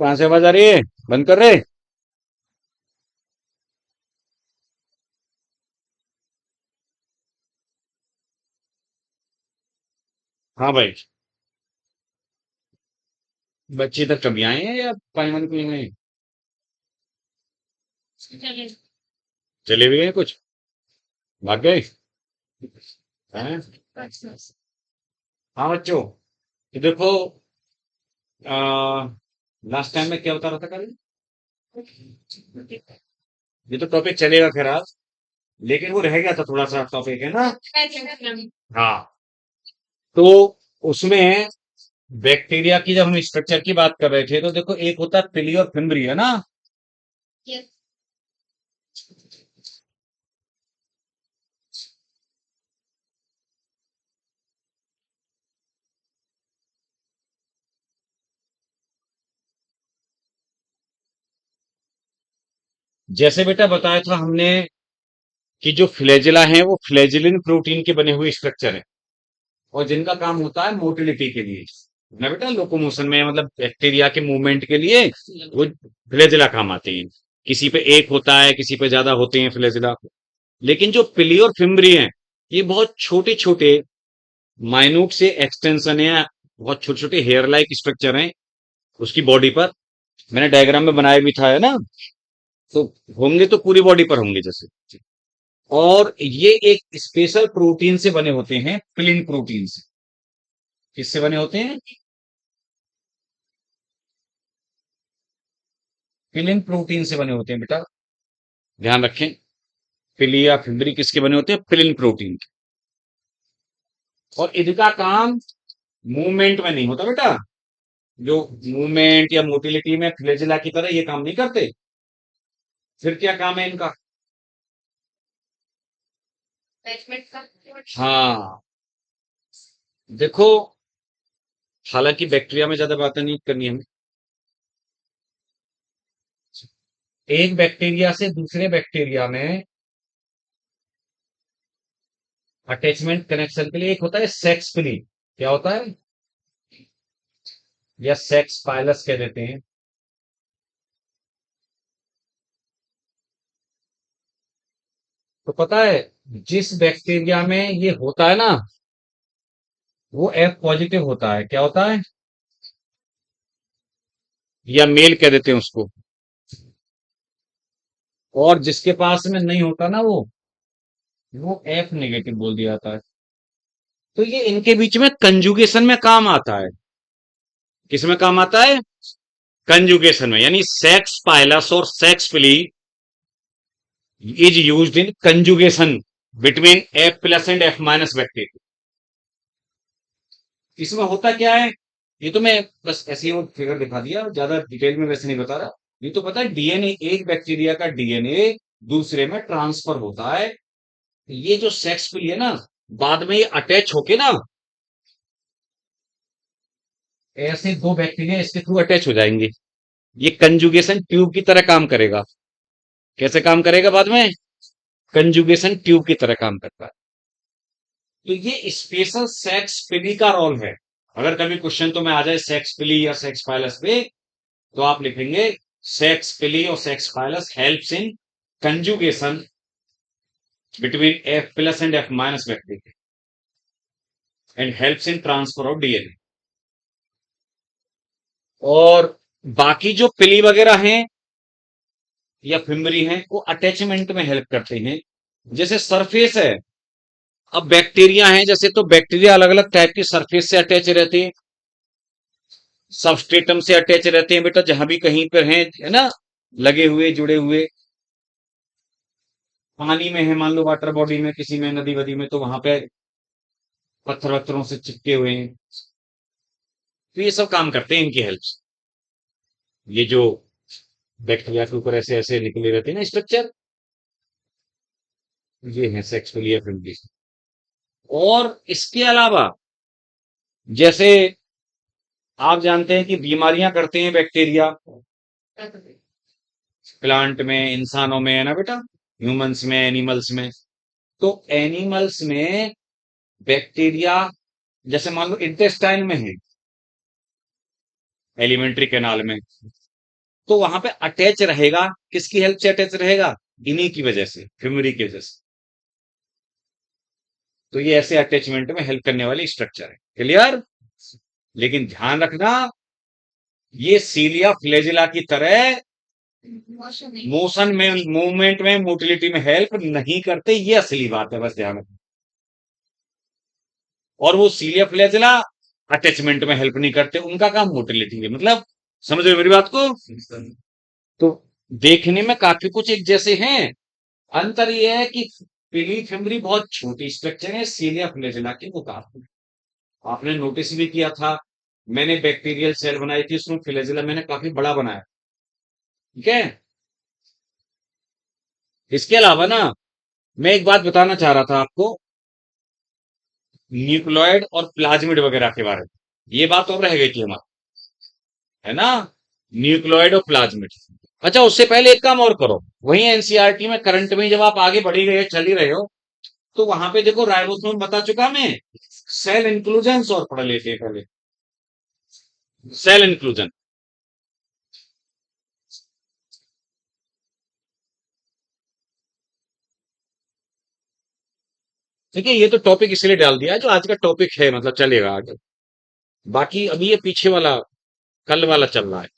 कहाँ से आवाज आ रही है? बंद कर रहे? हाँ भाई। बच्चे तक कभी आए हैं या पानी वानी पीने गए? चले भी गए कुछ? भाग गए? हैं? हाँ बच्चों, तो देखो, लास्ट टाइम में क्या बता रहा था कल? ये तो टॉपिक चलेगा खैर आज, लेकिन वो रह गया था थोड़ा सा टॉपिक, है ना? हाँ। तो उसमें बैक्टीरिया की जब हम स्ट्रक्चर की बात कर रहे थे, तो देखो, एक होता है पिली और फिम्बरी, है ना? जैसे बेटा बताया था हमने कि जो फ्लैजेला हैं वो फ्लैजिलिन प्रोटीन के बने हुए स्ट्रक्चर है, और जिनका काम होता है मोटिलिटी के लिए, ना बेटा, लोकोमोशन में, मतलब बैक्टीरिया के मूवमेंट के लिए वो फ्लैजेला काम आते हैं। किसी पे एक होता है, किसी पे ज्यादा होते हैं फ्लैजेला। लेकिन जो पिली और फिम्बरी हैं, ये बहुत छोटे छोटे माइन्यूट से एक्सटेंशन है, बहुत छोटे छोटे हेयर लाइक स्ट्रक्चर हैं उसकी बॉडी पर। मैंने डायग्राम में बनाया भी था, है ना? तो होंगे तो पूरी बॉडी पर होंगे जैसे। और ये एक स्पेशल प्रोटीन से बने होते हैं, पिलिन प्रोटीन से। किससे बने होते हैं? पिलिन प्रोटीन से बने होते हैं बेटा, ध्यान रखें। पिली या फिब्री किसके बने होते हैं? पिलिन प्रोटीन के। और इनका काम मूवमेंट में नहीं होता बेटा। जो मूवमेंट या मोटिलिटी में फ्लैजेला की तरह ये काम नहीं करते। फिर क्या काम है इनका? हाँ, देखो, हालांकि बैक्टीरिया में ज्यादा बातें नहीं करनी हमें। एक बैक्टीरिया से दूसरे बैक्टीरिया में अटैचमेंट कनेक्शन के लिए एक होता है सेक्स पिली। क्या होता है? या सेक्स पाइलस कह देते हैं। तो पता है, जिस बैक्टीरिया में ये होता है ना, वो एफ पॉजिटिव होता है। क्या होता है? या मेल कह देते हैं उसको। और जिसके पास में नहीं होता ना, वो एफ नेगेटिव बोल दिया जाता है। तो ये इनके बीच में कंजुगेशन में काम आता है। किस में काम आता है? कंजुगेशन में, यानी सेक्स पाइलस और सेक्स पिली is used in conjugation between F plus and F minus bacteria. इसमें होता क्या है, ये तो मैं बस ऐसे ही फिगर दिखा दिया, ज्यादा डिटेल में वैसे नहीं बता रहा। ये तो पता है, डीएनए, एक बैक्टीरिया का डीएनए दूसरे में ट्रांसफर होता है। ये जो सेक्स पिल है ना, बाद में ये अटैच होके ना, ऐसे दो बैक्टीरिया इसके थ्रू अटैच हो जाएंगे। ये कंजुगेशन ट्यूब की तरह काम करेगा। कैसे काम करेगा बाद में? कंजुगेशन ट्यूब की तरह काम करता है। तो ये स्पेशल सेक्स पिली का रोल है। अगर कभी क्वेश्चन तो में आ जाए सेक्स पिली या सेक्स पाइलस पे, तो आप लिखेंगे सेक्स पिली और sex pilus helps in conjugation between F plus and F minus bacteria and helps in transfer of DNA. और बाकी जो पिली वगैरह हैं या फिम्बरी हैं, वो अटैचमेंट में हेल्प करते हैं। जैसे सरफेस है, अब बैक्टीरिया हैं जैसे, तो बैक्टीरिया अलग अलग टाइप की सरफेस से अटैच रहते हैं। सबस्ट्रेटम से अटैच रहते हैं बेटा, जहां भी कहीं पर हैं, है ना, लगे हुए, जुड़े हुए। पानी में है, मान लो वाटर बॉडी में, किसी में नदी वदी में, तो वहां पे पत्थर वत्थरों से चिपके हुए हैं। तो ये सब काम करते हैं इनकी हेल्प से। ये जो बैक्टीरिया के ऊपर ऐसे ऐसे निकले रहते हैं ना स्ट्रक्चर, ये है सेक्सुअली फ्रेंडली। और इसके अलावा, जैसे आप जानते हैं कि बीमारियां करते हैं बैक्टीरिया, प्लांट में, इंसानों में, है ना बेटा, ह्यूमंस में, एनिमल्स में। तो एनिमल्स में बैक्टीरिया, जैसे मान लो इंटेस्टाइन में है, एलिमेंट्री कैनाल में, तो वहां पे अटैच रहेगा, किसकी हेल्प से अटैच रहेगा? इन्हीं की वजह से, मेमोरी की वजह से। तो ये ऐसे अटैचमेंट में हेल्प करने वाली स्ट्रक्चर है। क्लियर? लेकिन ध्यान रखना, ये सीलिया फ्लैजिला की तरह मोशन में, मूवमेंट में, मोटिलिटी में हेल्प नहीं करते, ये असली बात है, बस ध्यान रखना। और वो सीलिया फ्लैजिला अटैचमेंट में हेल्प नहीं करते, उनका काम मोटिलिटी है। मतलब समझ रहे हो मेरी बात को? तो देखने में काफी कुछ एक जैसे हैं। अंतर यह है कि पीली फिमरी बहुत छोटी स्ट्रक्चर है सीलिया फ्लैजिला के मुकाबले। आपने नोटिस भी किया था, मैंने बैक्टीरियल सेल बनाई थी, उसमें फ्लैजिला मैंने काफी बड़ा बनाया। ठीक है? इसके अलावा ना, मैं एक बात बताना चाह रहा था आपको, न्यूक्लियोइड और प्लाज्मिड वगैरह के बारे में। ये बात और रह गई थी हमारी, है ना? न्यूक्लियोइड और प्लाज्मिड। अच्छा, उससे पहले एक काम और करो, वही एनसीईआरटी में करंट में जब आप आगे बढ़ी गए, चल ही रहे हो, तो वहां पे देखो राइबोसोम बता चुका मैं, सेल इंक्लूजन और पढ़ लेते हैं पहले। सेल इंक्लूजन, ठीक है? ये तो टॉपिक इसलिए डाल दिया है, जो आज का टॉपिक है, मतलब चलेगा आगे। बाकी अभी ये पीछे वाला, कल वाला चल रहा है।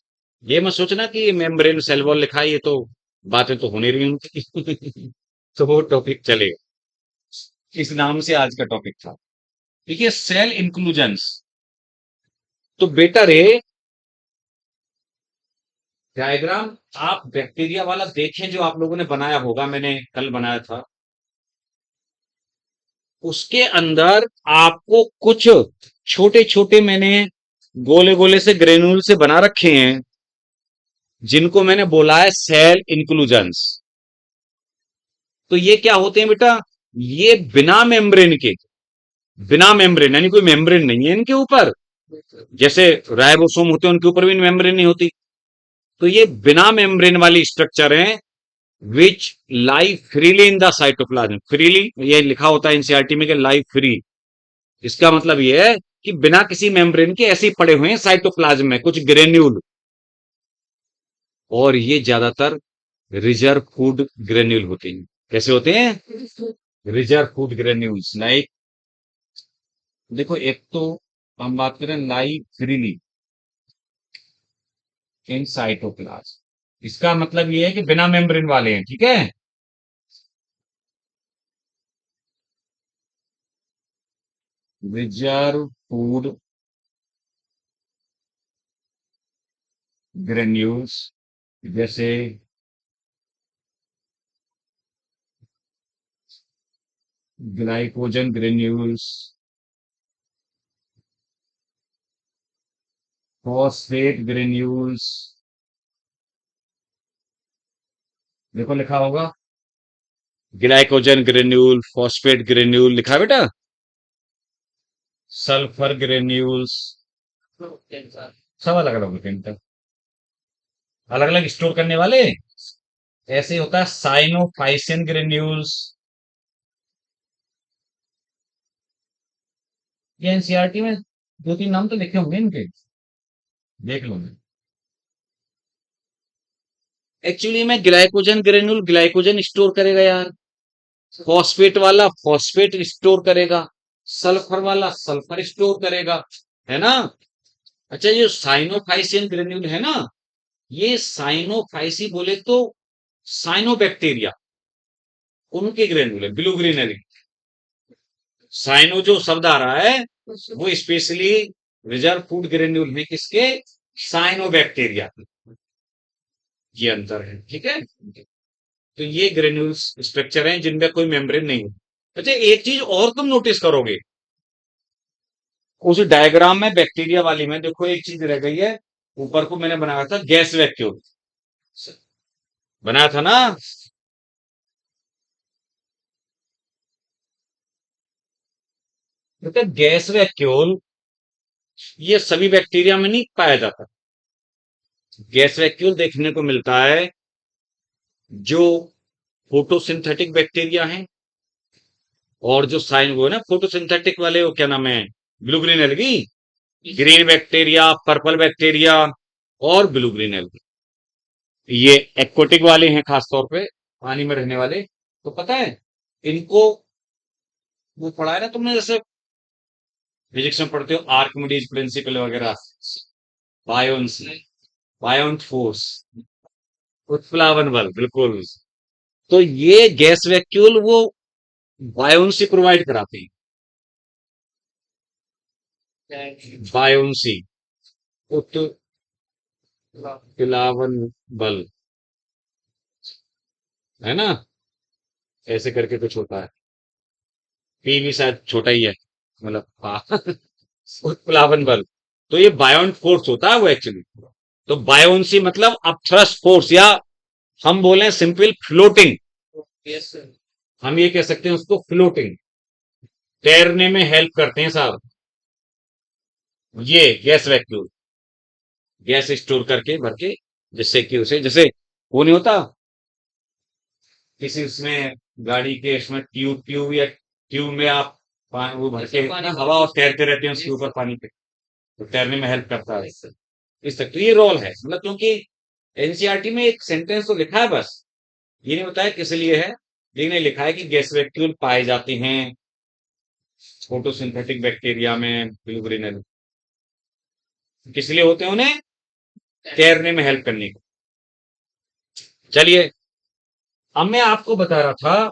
ये मत सोचना कि मेम्ब्रेन सेल वॉल लिखा है, ये तो बातें तो होने रही उनकी। तो वो टॉपिक चलेगा, इस नाम से आज का टॉपिक था। देखिए, सेल इंक्लूजन्स। तो बेटा रे, डायग्राम आप बैक्टीरिया वाला देखें जो आप लोगों ने बनाया होगा, मैंने कल बनाया था, उसके अंदर आपको कुछ छोटे छोटे मैंने गोले गोले से ग्रेन्यूल से बना रखे हैं, जिनको मैंने बोला है सेल इंक्लूजन्स। तो ये क्या होते हैं बेटा? ये बिना मेम्ब्रेन के, बिना मेम्ब्रेन यानी कोई मेम्ब्रेन नहीं है इनके ऊपर, जैसे राइबोसोम होते हैं उनके ऊपर भी मेम्ब्रेन नहीं होती। तो ये बिना मेम्ब्रेन वाली स्ट्रक्चर है, which lie freely in the cytoplasm. Freely ये लिखा होता है एनसीईआरटी में कि लाई फ्री, इसका मतलब ये है कि बिना किसी मेम्ब्रेन के ऐसे ही पड़े हुए हैं साइटोप्लाज्म में कुछ ग्रेन्यूल। और ये ज्यादातर रिजर्व फूड ग्रेन्यूल होते हैं। कैसे होते हैं? Reserve food granules. लाइक, देखो एक तो हम बात करें लाई फ्रीली इन साइटोप्लाज्म, इसका मतलब ये है कि बिना मेम्ब्रेन वाले हैं। ठीक है? रिजर्व फूड ग्रेन्यूल्स, जैसे ग्लाइकोजन ग्रेन्यूल्स, फॉस्फेट ग्रेन्यूल्स, देखो लिखा होगा ग्लाइकोजन ग्रेन्यूल, फॉस्फेट ग्रेन्यूल लिखा है बेटा, सल्फर ग्रेन्यूल्स, सब अलग अलग होते हैं, अलग अलग स्टोर करने वाले। ऐसे होता है साइनोफाइसिन ग्रेन्यूल्स। ये एनसीईआरटी में दो तीन नाम तो लिखे होंगे इनके, देख लो। एक्चुअली में ग्लाइकोजन ग्रेन्यूल ग्लाइकोजन स्टोर करेगा यार, फॉस्फेट वाला फॉस्फेट स्टोर करेगा, सल्फर वाला सल्फर स्टोर करेगा, है ना? अच्छा, ये साइनोफाइसिन ग्रेन्यूल है ना, ये साइनोफाइसी बोले तो साइनोबैक्टीरिया, उनके ग्रेन्यूल है, ब्लू ग्रीनरी। साइनो जो शब्द आ रहा है, वो स्पेशली रिजर्व फूड ग्रेन्यूल में किसके? साइनोबैक्टीरिया। ये अंतर है, ठीक है? तो ये ग्रेन्यूल्स स्ट्रक्चर हैं जिनमें कोई मेम्ब्रेन नहीं है। अच्छा, एक चीज और तुम नोटिस करोगे, उस डायग्राम में बैक्टीरिया वाली में देखो एक चीज रह गई है, ऊपर को मैंने बनाया था गैस वैक्यूल, बनाया था ना? तो गैस वैक्यूल ये सभी बैक्टीरिया में नहीं पाया जाता। गैस वैक्यूल देखने को मिलता है जो फोटोसिंथेटिक बैक्टीरिया हैं, और जो साइन वो है ना फोटोसिंथेटिक वाले, वो क्या नाम है, blue green algae, green bacteria, purple bacteria और ब्लू ग्रीन एल्गी। ये एक्वेटिक वाले हैं, खास तौर पे पानी में रहने वाले। तो पता है इनको, वो पढ़ा है ना तुमने, जैसे फिजिक्स में पढ़ते हो आर्किमिडीज प्रिंसिपल वगैरह, बायोन्स, बायोन्ट फोर्स, उत्प्लावन बल, बिल्कुल। तो ये गैस वैक्यूल वो बायोन्सी प्रोवाइड कराते हैं, बायोन्सी, उत्प्लावन बल, है ना, ऐसे करके कुछ होता है। पी भी शायद छोटा ही है, मतलब हाँ। उत्प्लावन बल, तो ये बायोन्ट फोर्स होता है वो एक्चुअली। तो बायोन्सी मतलब अपथ्रस्ट फोर्स, या हम बोले सिंपल फ्लोटिंग, हम ये कह सकते हैं उसको फ्लोटिंग, तैरने में हेल्प करते हैं साहब ये गैस वैक्यूम, गैस स्टोर करके भर के, जिससे कि उसे, जैसे वो नहीं होता किसी उसमें, गाड़ी के उसमें ट्यूब ट्यूब या ट्यूब में आप वो भर के ना हवा और तैरते रहते हैं उसके ऊपर पानी पे, तो तैरने में हेल्प करता है इस तक। तो ये रोल है, मतलब क्योंकि एनसीईआरटी में एक सेंटेंस तो लिखा है बस, ये नहीं बताया किस लिए है, लेकिन ये लिखा है कि गैस वैक्यूल पाए जाते हैं फोटोसिंथेटिक बैक्टीरिया में, ब्लूग्रेनल, किस लिए होते हैं उन्हें, तैरने में हेल्प करने को। चलिए, अब मैं आपको बता रहा था,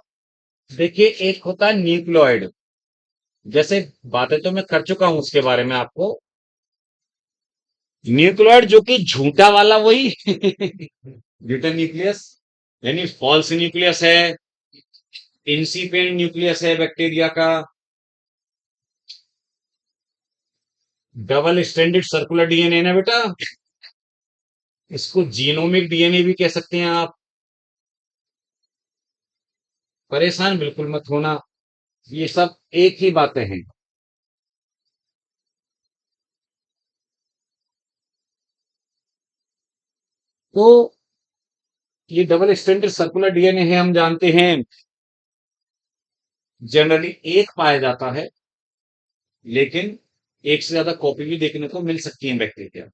देखिए एक होता है न्यूक्लियोइड, जैसे बातें तो मैं कर चुका हूं उसके बारे में आपको। न्यूक्लियोइड जो कि झूठा वाला वही ब्यूटन न्यूक्लियस, यानी फॉल्स न्यूक्लियस है, इंसिपिएंट न्यूक्लियस है बैक्टीरिया का, डबल स्ट्रैंडेड सर्कुलर डीएनए ना बेटा, इसको जीनोमिक डीएनए भी कह सकते हैं आप। परेशान बिल्कुल मत होना, ये सब एक ही बातें हैं। तो ये डबल स्ट्रैंडेड सर्कुलर डीएनए है, हम जानते हैं जनरली एक पाया जाता है, लेकिन एक से ज्यादा कॉपी भी देखने को मिल सकती है बैक्टीरिया,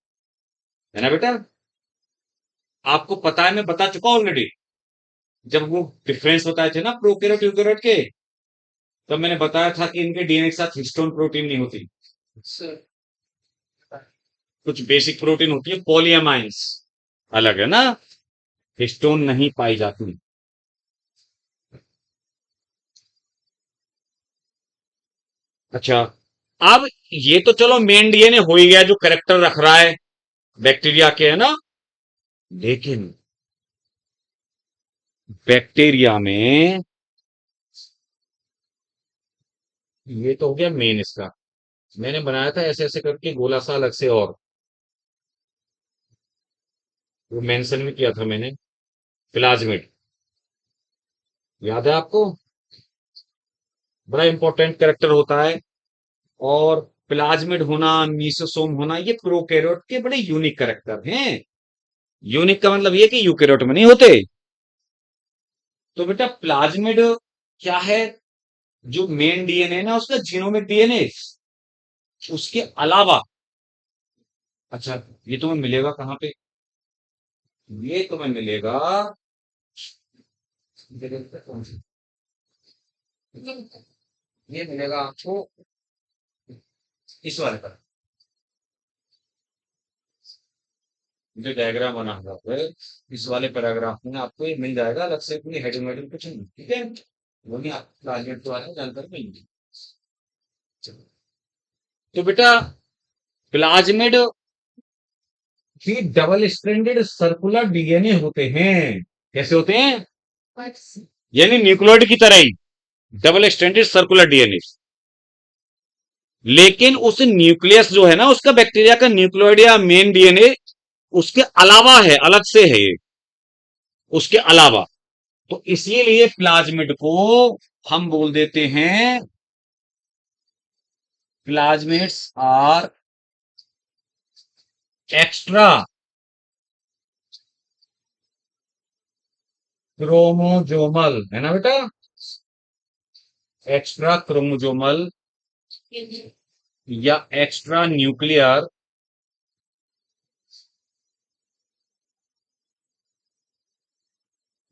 है ना बेटा। आपको पता है, मैं बता चुका ऑलरेडी, जब वो डिफरेंस बताए थे ना प्रोकैरियोट यूकेरियोट के, तब मैंने बताया था कि इनके डीएनए के साथ हिस्टोन प्रोटीन नहीं होती, कुछ बेसिक प्रोटीन होती है, पॉलीएमाइंस अलग है ना, हिस्टोन नहीं पाई जाती। अच्छा, अब ये तो चलो मेन डीएनए हो ही गया जो करेक्टर रख रहा है बैक्टीरिया के, है ना, लेकिन बैक्टीरिया में ये तो हो गया मेन इसका, मैंने बनाया था ऐसे ऐसे करके गोला सा अलग से, और वो मेंशन भी किया था मैंने, प्लाज्मिड, याद है आपको, बड़ा इंपॉर्टेंट कैरेक्टर होता है। और प्लाज्मिड होना, मीसोसोम होना, ये प्रोकैरियोट के बड़े यूनिक कैरेक्टर हैं। यूनिक का मतलब ये कि यूकेरियोट में नहीं होते। तो बेटा प्लाज्मिड क्या है, जो मेन डीएनए ना उसका जीनोमिक डीएनए, उसके अलावा, अच्छा, ये तुम्हें मिलेगा कहाँ पे, ये तुम्हें मिलेगा, ये मिलेगा आपको इस वाले पर, जो डायग्राम बना हुआ है, इस वाले पैराग्राफ में आपको ये मिल जाएगा अलग से, अपनी हेडिंग वेडिंग कुछ नहीं, ठीक है, वो नहीं आप टारगेट तो आने जानकारी मिलेगी। तो बेटा प्लाज्मिड भी डबल स्ट्रैंडेड सर्कुलर डीएनए होते हैं, कैसे होते हैं, यानी न्यूक्लियोइड की तरह ही डबल स्ट्रैंडेड सर्कुलर डीएनए, लेकिन उस न्यूक्लियस जो है ना उसका, बैक्टीरिया का न्यूक्लियोइड या मेन डीएनए उसके अलावा है, अलग से है ये, उसके अलावा। तो इसीलिए प्लाज्मिड को हम बोल देते हैं, प्लाज्मिड्स आर एक्स्ट्रा क्रोमोजोमल, है ना बेटा, एक्स्ट्रा क्रोमोजोमल या extra nuclear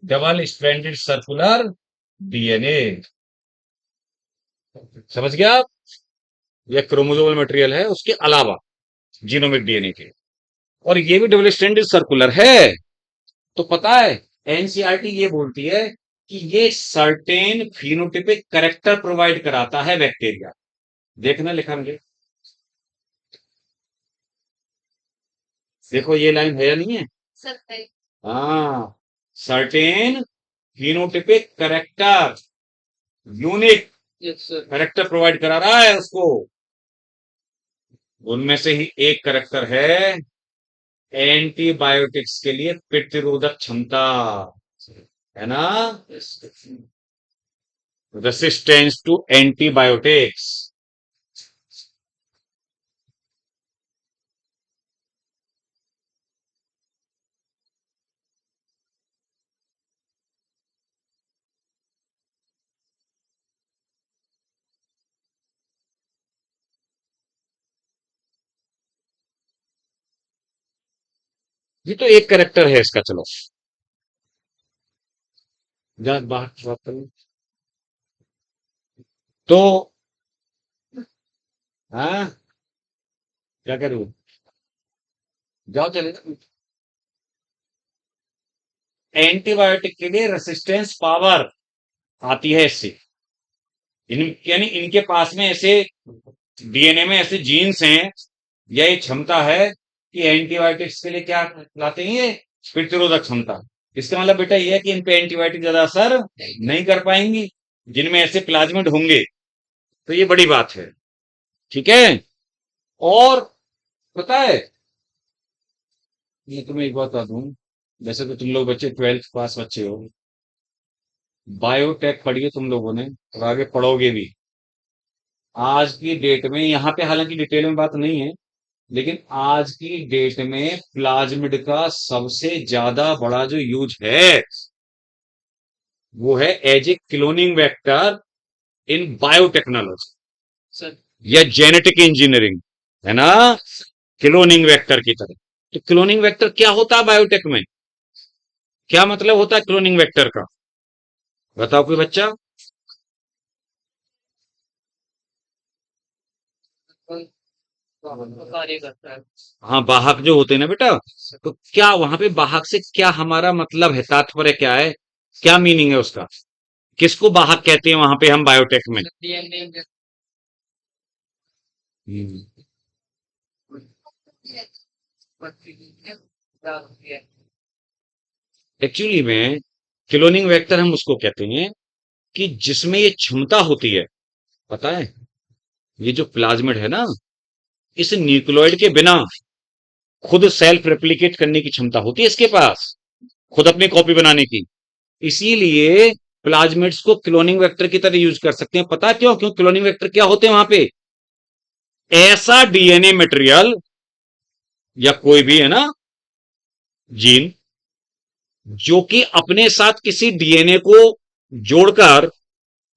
double stranded circular DNA. समझ गया आप? यह क्रोमोसोमल मटेरियल है उसके अलावा जीनोमिक डीएनए के, और ये भी डबल स्ट्रैंडेड सर्कुलर है। तो पता है एनसीईआरटी ये बोलती है कि ये सर्टेन फिनोटिपिक करेक्टर प्रोवाइड कराता है बैक्टीरिया। देखना लिखा मुझे, देखो ये लाइन है या नहीं है? हाँ, certain phenotypic character, unique character provide करा रहा है उसको। उनमें से ही एक करेक्टर है एंटीबायोटिक्स के लिए प्रतिरोधक क्षमता, है ना? Resistance to antibiotics. ये तो एक करेक्टर है इसका। चलो जा बात करें तो। हाँ, क्या करूं? जाओ चले। एंटीबायोटिक के लिए रेसिस्टेंस पावर आती है इससे। यानी इनके पास में ऐसे डीएनए में ऐसे जीन्स हैं या ये क्षमता है कि एंटीबायोटिक्स के लिए क्या लाते हैं, ये प्रतिरोधक क्षमता। इसका मतलब बेटा ये है कि इन पे एंटीबायोटिक ज्यादा असर नहीं कर पाएंगी जिनमें ऐसे प्लाज्मिड होंगे। तो ये बड़ी बात है, ठीक है। और पता है, ये तुम्हें एक बात बता दूं, वैसे तो तुम लोग बच्चे 12th पास बच्चे हो, बायोटेक पढ़ी है तुम लोगों ने और आगे पढ़ोगे भी। आज की डेट में, यहाँ पे हालांकि डिटेल में बात नहीं है, लेकिन आज की डेट में प्लाज्मिड का सबसे ज्यादा बड़ा जो यूज है वो है as a cloning vector in biotechnology या जेनेटिक इंजीनियरिंग, है ना? क्लोनिंग वेक्टर की तरह। तो क्लोनिंग वेक्टर क्या होता है बायोटेक में? क्या मतलब होता है क्लोनिंग वेक्टर का? बताओ कोई बच्चा। हाँ, वाहक जो होते हैं ना बेटा, तो क्या वहां पे वाहक से क्या हमारा मतलब है, तात्पर्य क्या है, क्या मीनिंग है उसका? किसको वाहक कहते हैं वहां पे हम बायोटेक में? एक्चुअली में क्लोनिंग वेक्टर हम उसको कहते हैं कि जिसमें ये क्षमता होती है, पता है, ये जो प्लाज्मिड है ना, इस न्यूक्लियोइड के बिना खुद सेल्फ रेप्लिकेट करने की क्षमता होती है इसके पास, खुद अपनी कॉपी बनाने की। इसीलिए प्लाज्मिड्स को क्लोनिंग वेक्टर की तरह यूज कर सकते हैं। पता है क्यों? क्यों क्लोनिंग वेक्टर क्या होते हैं वहां पे? ऐसा डीएनए मटेरियल या कोई भी, है ना, जीन, जो कि अपने साथ किसी डीएनए को जोड़कर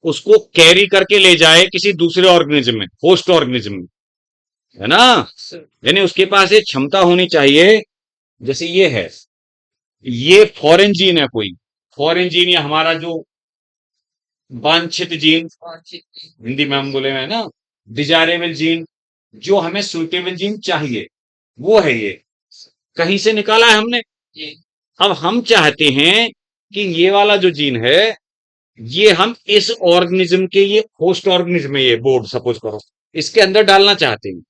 उसको कैरी करके ले जाए किसी दूसरे ऑर्गेनिज्म में, होस्ट ऑर्गेनिज्म में, है ना? यानी उसके पास ये क्षमता होनी चाहिए। जैसे ये है, ये फॉरेन जीन है कोई, फॉरेन जीन या हमारा जो वांछित जीन, हिंदी में हम बोले हैं ना, डिजायरेबल जीन, जो हमें सुटेबल जीन चाहिए, वो है ये। कहीं से निकाला है हमने। अब हम चाहते हैं कि ये वाला जो जीन है, ये हम इस ऑर्गेनिज्म के, ये होस्ट ऑर्गेनिज्म है, ये बोर्ड सपोज करो, इसके अंदर डालना चाहते हैं,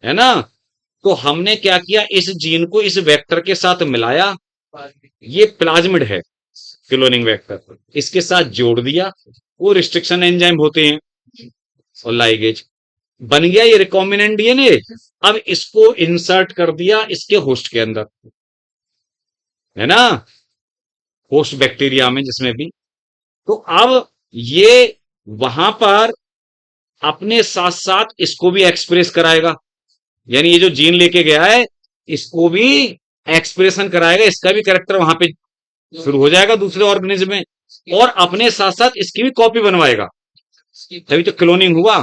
है ना? तो हमने क्या किया, इस जीन को इस वेक्टर के साथ मिलाया। ये प्लाज्मिड है, क्लोनिंग वेक्टर, इसके साथ जोड़ दिया। वो रिस्ट्रिक्शन एंजाइम होते हैं और लाइगेज, बन गया ये रिकॉम्बिनेंट डीएनए। अब इसको इंसर्ट कर दिया इसके होस्ट के अंदर, है ना, होस्ट बैक्टीरिया में जिसमें भी। तो अब ये वहां पर अपने साथ साथ इसको भी एक्सप्रेस कराएगा। यानी ये जो जीन लेके गया है, इसको भी एक्सप्रेशन कराएगा, इसका भी कैरेक्टर वहां पे शुरू हो जाएगा दूसरे ऑर्गेनिज्म में, और अपने साथ साथ इसकी भी कॉपी बनवाएगा। तभी तो क्लोनिंग हुआ,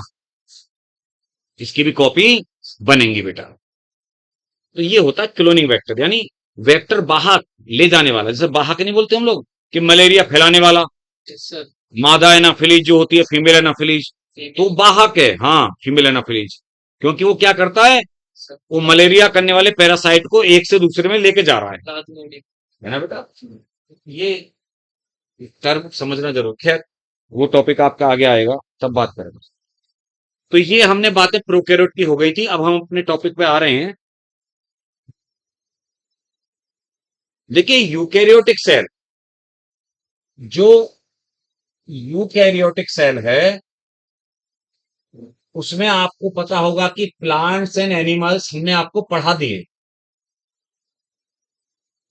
इसकी भी कॉपी बनेंगी बेटा। तो ये होता है क्लोनिंग वेक्टर, यानी वेक्टर वाहक, ले जाने वाला, जैसे वाहक नहीं बोलते हम लोग कि मलेरिया फैलाने वाला, मादा एनाफिलीज जो होती है, फीमेल एनाफिलीज, तो वाहक है, हाँ फीमेल एनाफिलीज, क्योंकि वो क्या करता है, वो मलेरिया करने वाले पैरासाइट को एक से दूसरे में लेके जा रहा है ना बेटा। ये टर्म समझना जरूर, खैर वो टॉपिक आपका आगे आएगा तब बात करेंगे। तो ये हमने बातें प्रोकैरियोट की हो गई थी, अब हम अपने टॉपिक पे आ रहे हैं। देखिए यूकैरियोटिक सेल, जो यूकैरियोटिक सेल है, उसमें आपको पता होगा कि प्लांट्स एंड एनिमल्स हमने आपको पढ़ा दिए।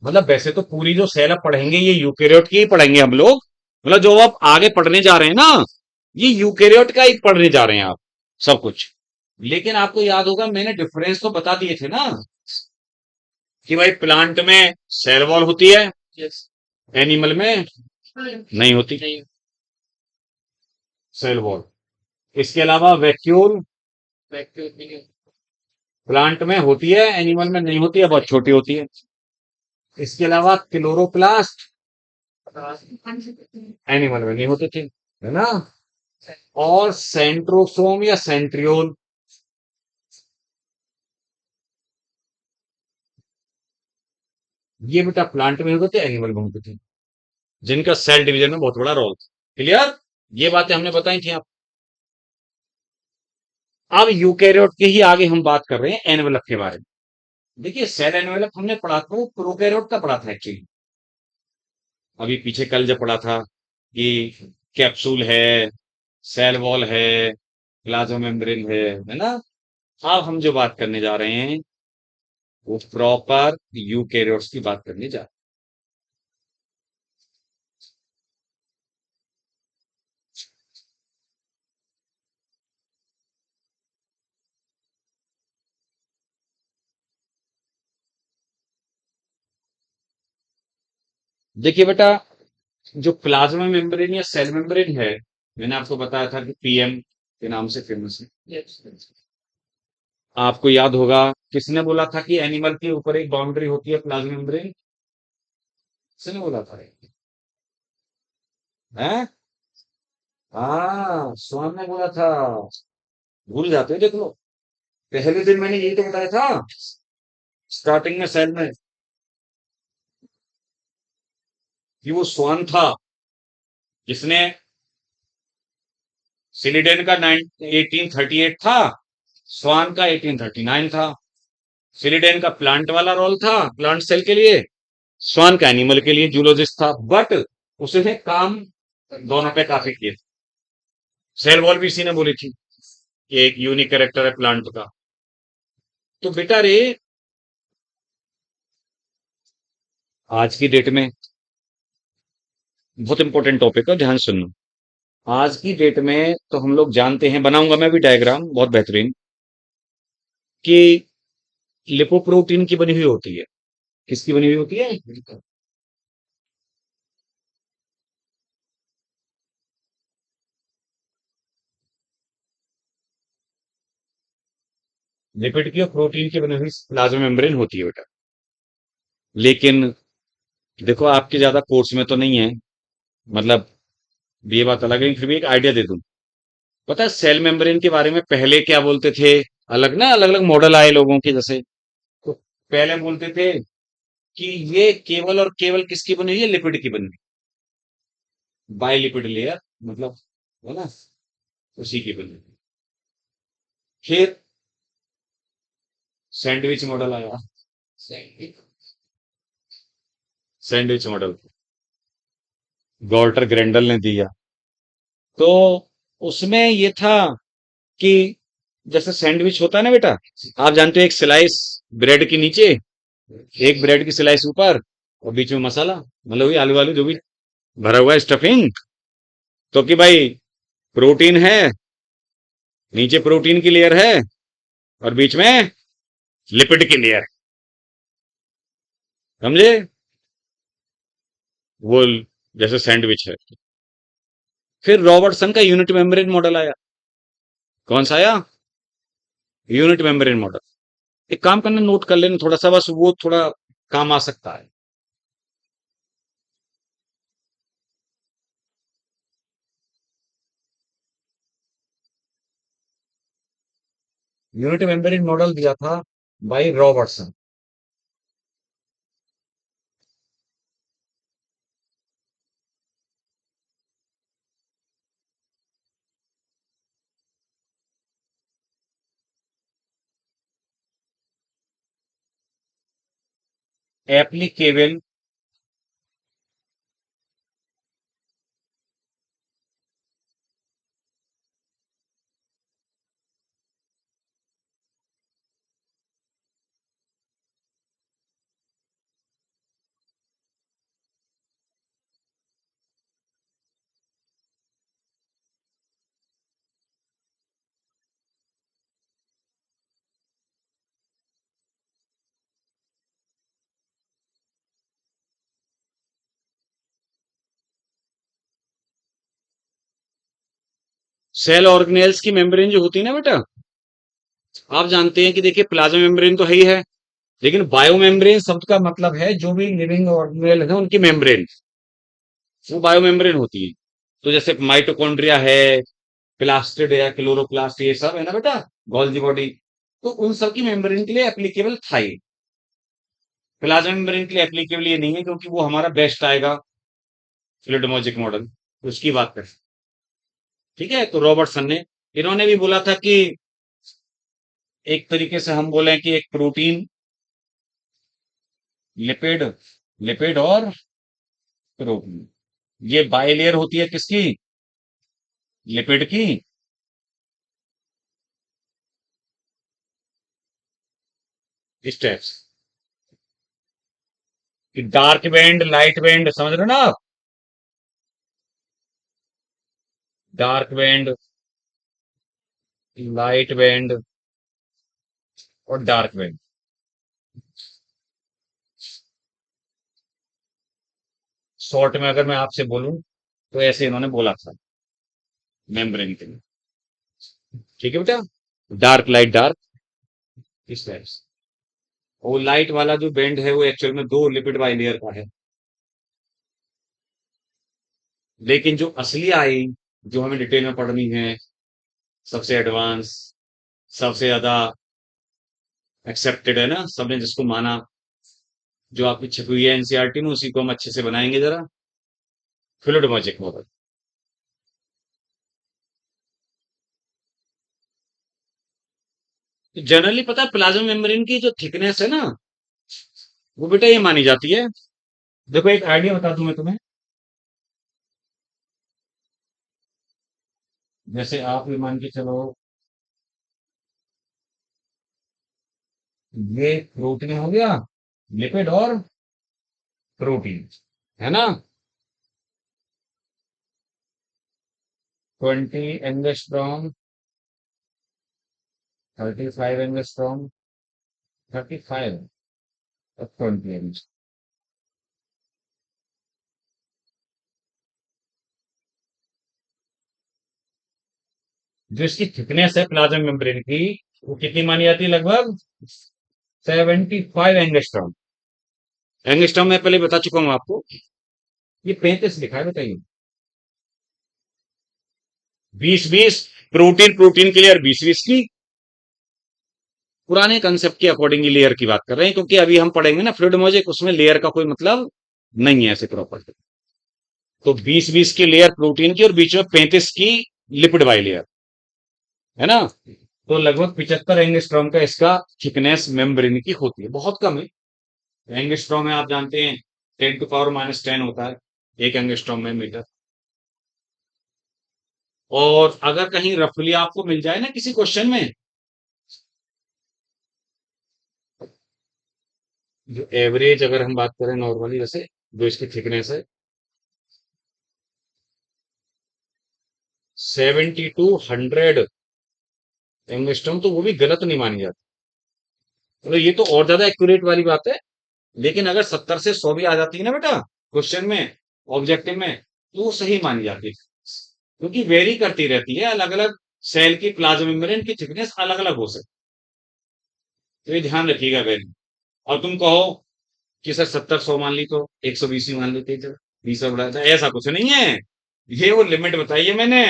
मतलब वैसे तो पूरी जो सेल आप पढ़ेंगे ये यूकैरियोट की ही पढ़ेंगे हम लोग, मतलब जो आप आगे पढ़ने जा रहे हैं ना, ये यूकैरियोट का ही पढ़ने जा रहे हैं आप सब कुछ। लेकिन आपको याद होगा मैंने डिफरेंस तो बता दिए थे ना, कि भाई प्लांट में सेल वॉल होती है, एनिमल में नहीं होती सेल वॉल। इसके अलावा वैक्यूल प्लांट में होती है, एनिमल में नहीं होती है, बहुत छोटी होती है। इसके अलावा क्लोरोप्लास्ट एनिमल में नहीं होती थी, है ना। और सेंट्रोसोम या सेंट्रियोल, ये बेटा प्लांट में होते थे, एनिमल में होते थे, जिनका सेल डिवीजन में बहुत बड़ा रोल था। क्लियर, ये बातें हमने बताई थी आप। अब यूकैरियोट के ही आगे हम बात कर रहे हैं एनवेलप के बारे में। देखिए सेल एनवेलप हमने पढ़ा था, वो प्रोकैरियोट का पढ़ा था एक्चुअली, अभी पीछे कल जब पढ़ा था कि कैप्सूल है, सेल वॉल है, प्लाज्मा मेम्ब्रेन है ना। अब हम जो बात करने जा रहे हैं वो प्रॉपर यूकैरियोट्स की बात करने जा रहे हैं। देखिए बेटा, जो प्लाज्मा मेम्ब्रेन या सेल मेम्ब्रेन है, मैंने आपको बताया था कि पीएम के नाम से फेमस है। आपको याद होगा किसने बोला था कि एनिमल के ऊपर एक बाउंड्री होती है प्लाज्मा मेम्ब्रेन, किसने बोला था, हैं? हाँ स्वान ने बोला था, भूल जाते हो देख लो। पहले दिन मैंने यही तो बताया था स्टार्टिंग में सेल में, कि वो स्वान था जिसने सिलिडेन का 1838 था, स्वान का 1839 था। सिलिडेन का प्लांट वाला रोल था, प्लांट सेल के लिए, स्वान का एनिमल के लिए, जूलॉजिस्ट था, बट उसने काम दोनों पे काफी किए। सेल वॉल भी इसी ने बोली थी कि एक यूनिक कैरेक्टर है प्लांट का। तो बेटा रे, आज की डेट में बहुत इंपॉर्टेंट टॉपिक है, ध्यान सुनना। आज की डेट में तो हम लोग जानते हैं, बनाऊंगा मैं भी डायग्राम बहुत बेहतरीन, कि लिपोप्रोटीन की बनी हुई होती है। किसकी बनी हुई होती है? लिपिड की और प्रोटीन की बनी हुई प्लाज्मा मेम्ब्रेन होती है बेटा। लेकिन देखो आपके ज्यादा कोर्स में तो नहीं है, मतलब ये बात अलग है, फिर भी एक आइडिया दे दूं। पता है सेल मेम्ब्रेन के बारे में पहले क्या बोलते थे, अलग ना अलग अलग मॉडल आए लोगों के, जैसे तो पहले बोलते थे कि ये केवल और केवल किसकी बनी हुई है, लिपिड की बनी हुई, बायलिपिड लेयर, मतलब है ना, उसी की बनी हुई। फिर सैंडविच मॉडल आया, सैंडविच मॉडल गॉल्टर ग्रेंडल ने दिया। तो उसमें ये था कि जैसे सैंडविच होता है ना बेटा, आप जानते हो एक स्लाइस ब्रेड के नीचे, एक ब्रेड की स्लाइस ऊपर, और बीच में मसाला, मतलब वही आलू वालू जो भी भरा हुआ है स्टफिंग। तो कि भाई प्रोटीन है, नीचे प्रोटीन की लेयर है, और बीच में लिपिड की लेयर, समझे, वो जैसे सैंडविच है। फिर रॉबर्टसन का यूनिट मेम्ब्रेन मॉडल आया। कौन सा आया? Unit membrane model. एक काम करना, नोट कर लेना थोड़ा सा, बस वो थोड़ा काम आ सकता है। यूनिट मेम्ब्रेन मॉडल दिया था by Robertson. Applicable cell organelles की मेम्ब्रेन जो होती है ना बेटा, आप जानते हैं कि देखिए प्लाज्मा मेम्ब्रेन तो है ही है, लेकिन बायो मेम्ब्रेन शब्द का मतलब है जो भी लिविंग ऑर्गेनेल है उनकी मेम्ब्रेन, वो बायो मेम्ब्रेन होती है। तो जैसे माइटोकॉन्ड्रिया है, प्लास्टिड है, क्लोरोप्लास्ट, ये सब है ना बेटा, गोल्जी बॉडी, तो उन सब की मेम्ब्रेन के लिए एप्लीकेबल था ये। प्लाज्मा मेम्ब्रेन के लिए एप्लीकेबल ये नहीं है, क्योंकि वो हमारा बेस्ट आएगा फ्लूइडोमोजिक मॉडल, तो उसकी बात करें। ठीक है, तो रॉबर्टसन ने, इन्होंने भी बोला था कि एक तरीके से हम बोले कि एक प्रोटीन, लिपिड, लिपिड और प्रोटीन, ये बाइलेयर होती है किसकी, लिपिड की। स्टेप्स कि डार्क बैंड, लाइट बैंड, समझ रहे हो ना आप, डार्क बैंड, लाइट बैंड और डार्क बैंड। शॉर्ट में अगर मैं आपसे बोलूं तो ऐसे इन्होंने बोला था मेम्ब्रेन के लिए। ठीक है बेटा, डार्क लाइट डार्क स्टेप्स। वो लाइट वाला जो बैंड है वो एक्चुअल में दो लिपिड बाइलेयर का है, लेकिन जो असली आई, जो हमें डिटेल में पढ़नी है, सबसे एडवांस, सबसे ज्यादा एक्सेप्टेड है ना, सबने जिसको माना, जो आपकी छपी हुई है एनसीईआरटी में, उसी को हम अच्छे से बनाएंगे जरा, फ्लूइड मैजिक मॉडल। जनरली पता है प्लाज्मा मेम्ब्रेन की जो थिकनेस है ना, वो बेटा ये मानी जाती है। देखो एक आइडिया बता दूं मैं तुम्हें, जैसे आप ये मान के चलो, ये प्रोटीन हो गया, लिपिड और प्रोटीन, है ना, 20 एंगस्ट्रॉम, 35 एंगस्ट्रॉम, 35 और 20 एंगस्ट्रॉम, जो इसकी थिकनेस है प्लाज्मा मेम्ब्रेन की, वो कितनी मानी जाती है, लगभग 75 एंगस्ट्रॉम। एंगस्ट्रॉम मैं पहले बता चुका हूँ आपको, ये 35 लिखा है, बताइए। 20-20, प्रोटीन प्रोटीन की लेयर 20-20 की, पुराने कंसेप्ट के अकॉर्डिंग लेयर की बात कर रहे हैं, क्योंकि अभी हम पढ़ेंगे ना फ्लूइड मॉजिक, उसमें लेयर का कोई मतलब नहीं है ऐसे प्रॉपर्टी। तो 20-20 की लेयर प्रोटीन की और बीच में 35 की लिपिड बाई लेयर, है ना, तो लगभग 75 एंगस्ट्रॉम का इसका थिकनेस मेम्ब्रेन की होती है, बहुत कम है। एंगस्ट्रॉम में आप जानते हैं 10⁻⁻10 होता है एक एंगस्ट्रॉम में मीटर। और अगर कहीं रफली आपको मिल जाए ना किसी क्वेश्चन में, जो एवरेज अगर हम बात करें नॉर्मली, वैसे जो इसकी थिकनेस है 70 to 100 एंगस्ट्रॉम, तो वो भी गलत नहीं मानी जाती। तो ये तो और ज्यादा एक्यूरेट वाली बात है, लेकिन अगर 70 से 100 भी आ जाती है ना बेटा क्वेश्चन में, ऑब्जेक्टिव में, तो वो सही मानी जाती है, क्योंकि वेरी करती रहती है, अलग अलग सेल की प्लाज्मा मेम्ब्रेन की थिकनेस अलग अलग हो सकती है, तो ये ध्यान रखिएगा वेरी। और तुम कहो कि सर 70-100 मान ली तो 120 ही मान लेते, जब 20 बढ़ाया था, ऐसा कुछ नहीं है। ये वो लिमिट बताई है मैंने,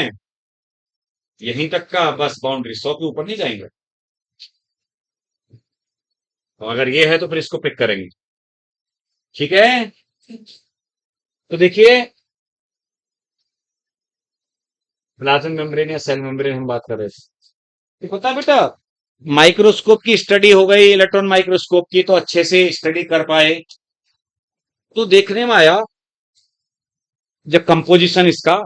यहीं तक का बस, बाउंड्री 100 के ऊपर नहीं जाएंगे। तो अगर ये है तो फिर इसको पिक करेंगे। ठीक है, तो देखिए, प्लाज्मा मेम्ब्रेन या सेल मेम्ब्रेन हम बात कर रहे थे। तो पता है बेटा, माइक्रोस्कोप की स्टडी हो गई, इलेक्ट्रॉन माइक्रोस्कोप की तो अच्छे से स्टडी कर पाए। तो देखने में आया जब कंपोजिशन इसका,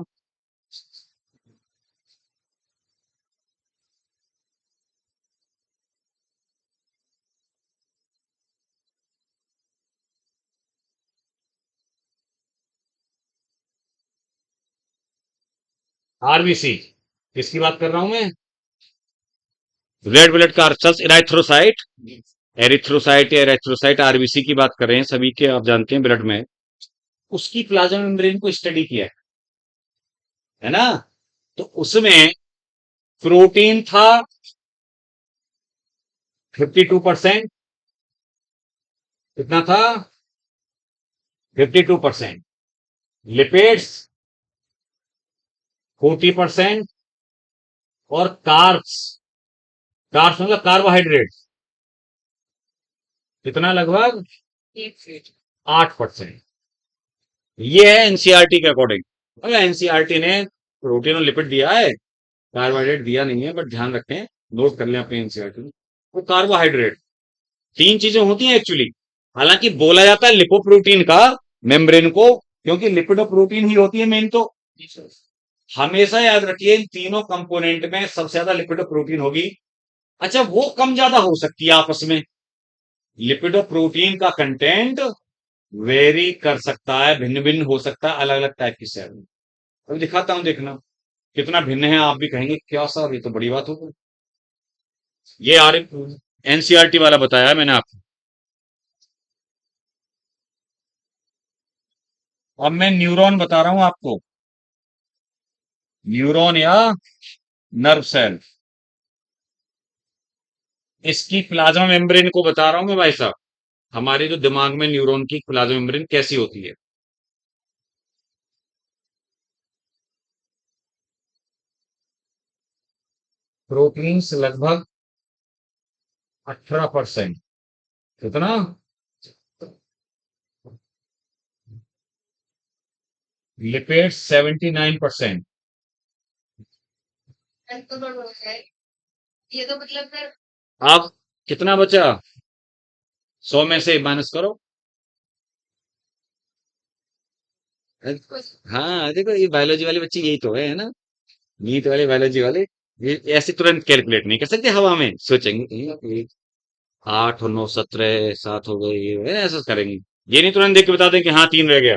आरबीसी, किसकी बात कर रहा हूं मैं? रेड ब्लड का सेल्स, इराइथ्रोसाइट, एरिथ्रोसाइट या एरिथ्रोसाइट, आरबीसी की बात कर रहे हैं, सभी के आप जानते हैं ब्लड में। उसकी प्लाज्मा मेम्ब्रेन को स्टडी किया है ना। तो उसमें प्रोटीन था 52%। कितना था? 52%। लिपिड्स 40%। और कार्ब्स, कार्ब्स मतलब कार्बोहाइड्रेट, कितना? लगभग 8%। ये है एनसीईआरटी के अकॉर्डिंग। मतलब एनसीईआरटी ने प्रोटीन और लिपिड दिया है, कार्बोहाइड्रेट दिया नहीं है, बट ध्यान रखें, नोट कर लें अपने एनसीईआरटी में। वो कार्बोहाइड्रेट, तीन चीजें होती हैं एक्चुअली। हालांकि बोला जाता है लिपोप्रोटीन का मेम्ब्रेन को, क्योंकि लिपिड और प्रोटीन ही होती है मेन। तो हमेशा याद रखिए, इन तीनों कंपोनेंट में सबसे ज्यादा लिपिड और प्रोटीन होगी। अच्छा, वो कम ज्यादा हो सकती है आपस में, लिपिड और प्रोटीन का कंटेंट वेरी कर सकता है, भिन्न भिन्न हो सकता है, अलग अलग टाइप की सेल में। अब दिखाता हूं, देखना कितना भिन्न है। आप भी कहेंगे क्या सर, ये तो बड़ी बात हो गई। ये आर एनसीईआरटी वाला बताया है मैंने आपको। अब मैं न्यूरॉन बता रहा हूं आपको, न्यूरॉन या नर्व सेल, इसकी प्लाज्मा मेम्ब्रेन को बता रहा हूं मैं भाई साहब। हमारे जो दिमाग में न्यूरॉन की प्लाज्मा मेम्ब्रेन कैसी होती है। प्रोटीन्स लगभग 18%। कितना? लिपिड 79%। अब कितना बचा? 100 में से माइनस करो। हाँ देखो, ये बायोलॉजी वाले बच्चे यही तो है ना, नीट वाले बायोलॉजी वाले। ये ऐसे तुरंत कैलकुलेट नहीं कर सकते हवा में, सोचेंगे एक 8 और 9 17 7 हो गए, ये ऐसा करेंगे। ये नहीं तुरंत देख के बता दें कि हाँ 3 रह गया।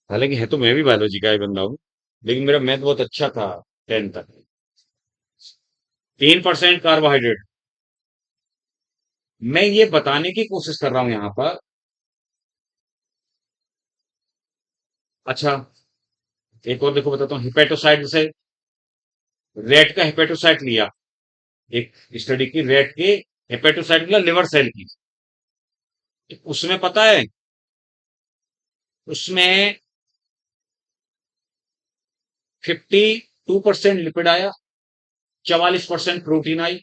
हालांकि है तो मैं भी बायोलॉजी का ही बंदा हूँ, लेकिन मेरा मैथ बहुत अच्छा था 10 तक। 3% कार्बोहाइड्रेट। मैं ये बताने की कोशिश कर रहा हूं यहां पर। अच्छा, एक और देखो बताता हूँ, हिपेटोसाइट, जैसे रेट का हेपेटोसाइट लिया, एक स्टडी की रेट के हेपेटोसाइट मतलब लिवर सेल की। तो उसमें पता है, उसमें 52% लिपिड आया, 44% प्रोटीन आई,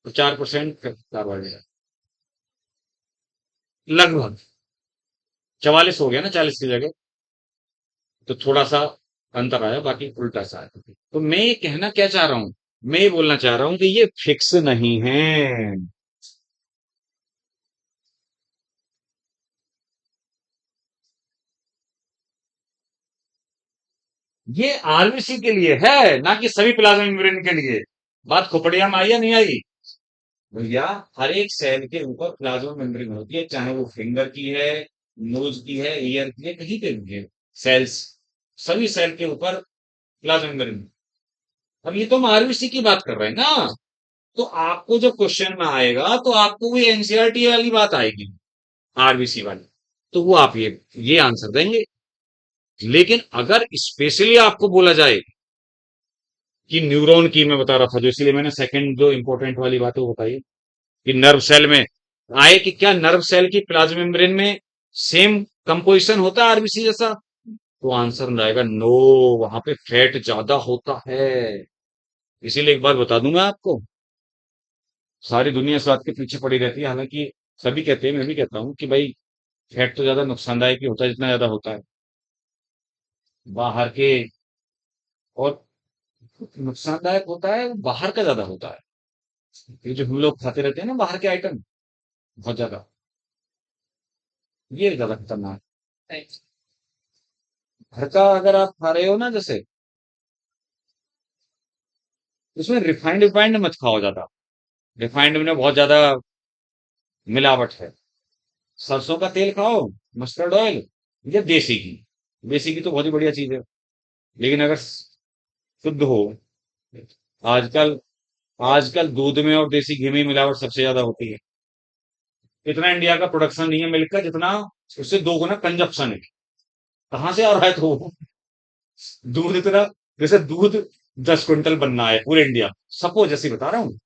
और 4% कार्बोहाइड्रेट। लगभग 44 हो गया ना 40 की जगह, तो थोड़ा सा अंतर आया, बाकी उल्टा सा आया। तो मैं ये कहना क्या चाह रहा हूं, मैं ये बोलना चाह रहा हूं कि ये फिक्स नहीं है। ये आरबीसी के लिए है, ना कि सभी प्लाज्मा मेम्ब्रेन के लिए। बात खोपड़िया में आई या नहीं आई? भैया, हर एक सेल के ऊपर प्लाज्मा मेम्ब्रेन होती है, चाहे वो फिंगर की है, नोज की है, ईयर की है, कहीं पे भी है। सेल्स, सभी सेल के ऊपर प्लाज्मा मेम्ब्रेन। अब ये तो हम आरबीसी की बात कर रहे हैं ना, तो आपको जब क्वेश्चन में आएगा तो आपको भी एनसीईआरटी वाली बात आएगी, आरबीसी वाली। तो वो आप ये आंसर देंगे। लेकिन अगर स्पेशली आपको बोला जाए कि न्यूरॉन की मैं बता रहा था, जो इसलिए मैंने सेकंड जो इंपॉर्टेंट वाली बात है वो बताई कि नर्व सेल में आए कि क्या नर्व सेल की प्लाज्मा मेम्ब्रेन में सेम कंपोजिशन होता है आरबीसी जैसा, तो आंसर आएगा नो, वहां पे फैट ज्यादा होता है। इसीलिए एक बात बता दूंगा आपको, सारी दुनिया इस बात के पीछे पड़ी रहती है, हालांकि सभी कहते हैं, मैं भी कहता हूँ कि भाई फैट तो ज्यादा नुकसानदायक ही होता है जितना ज्यादा होता है बाहर के, और नुकसानदायक होता है वो बाहर का ज्यादा होता है। ये जो हम लोग खाते रहते हैं ना बाहर के आइटम, बहुत ज्यादा, ये ज्यादा खतरनाक है। घर का अगर आप खा रहे हो ना जैसे, उसमें रिफाइंड रिफाइंड मत खाओ ज्यादा, रिफाइंड में बहुत ज्यादा मिलावट है। सरसों का तेल खाओ, मस्टर्ड ऑयल, या देसी घी। देसी घी तो बहुत ही बढ़िया चीज है, लेकिन अगर शुद्ध हो, आजकल आजकल दूध में और देसी घी में मिलावट सबसे ज्यादा होती है। इतना इंडिया का प्रोडक्शन नहीं है मिल्क का जितना उससे दो गुना कंजप्शन है। कहाँ से आ रहा है तो वो दूध इतना, जैसे दूध 10 क्विंटल बनना है पूरे इंडिया, सपोज जैसे बता रहा हूँ,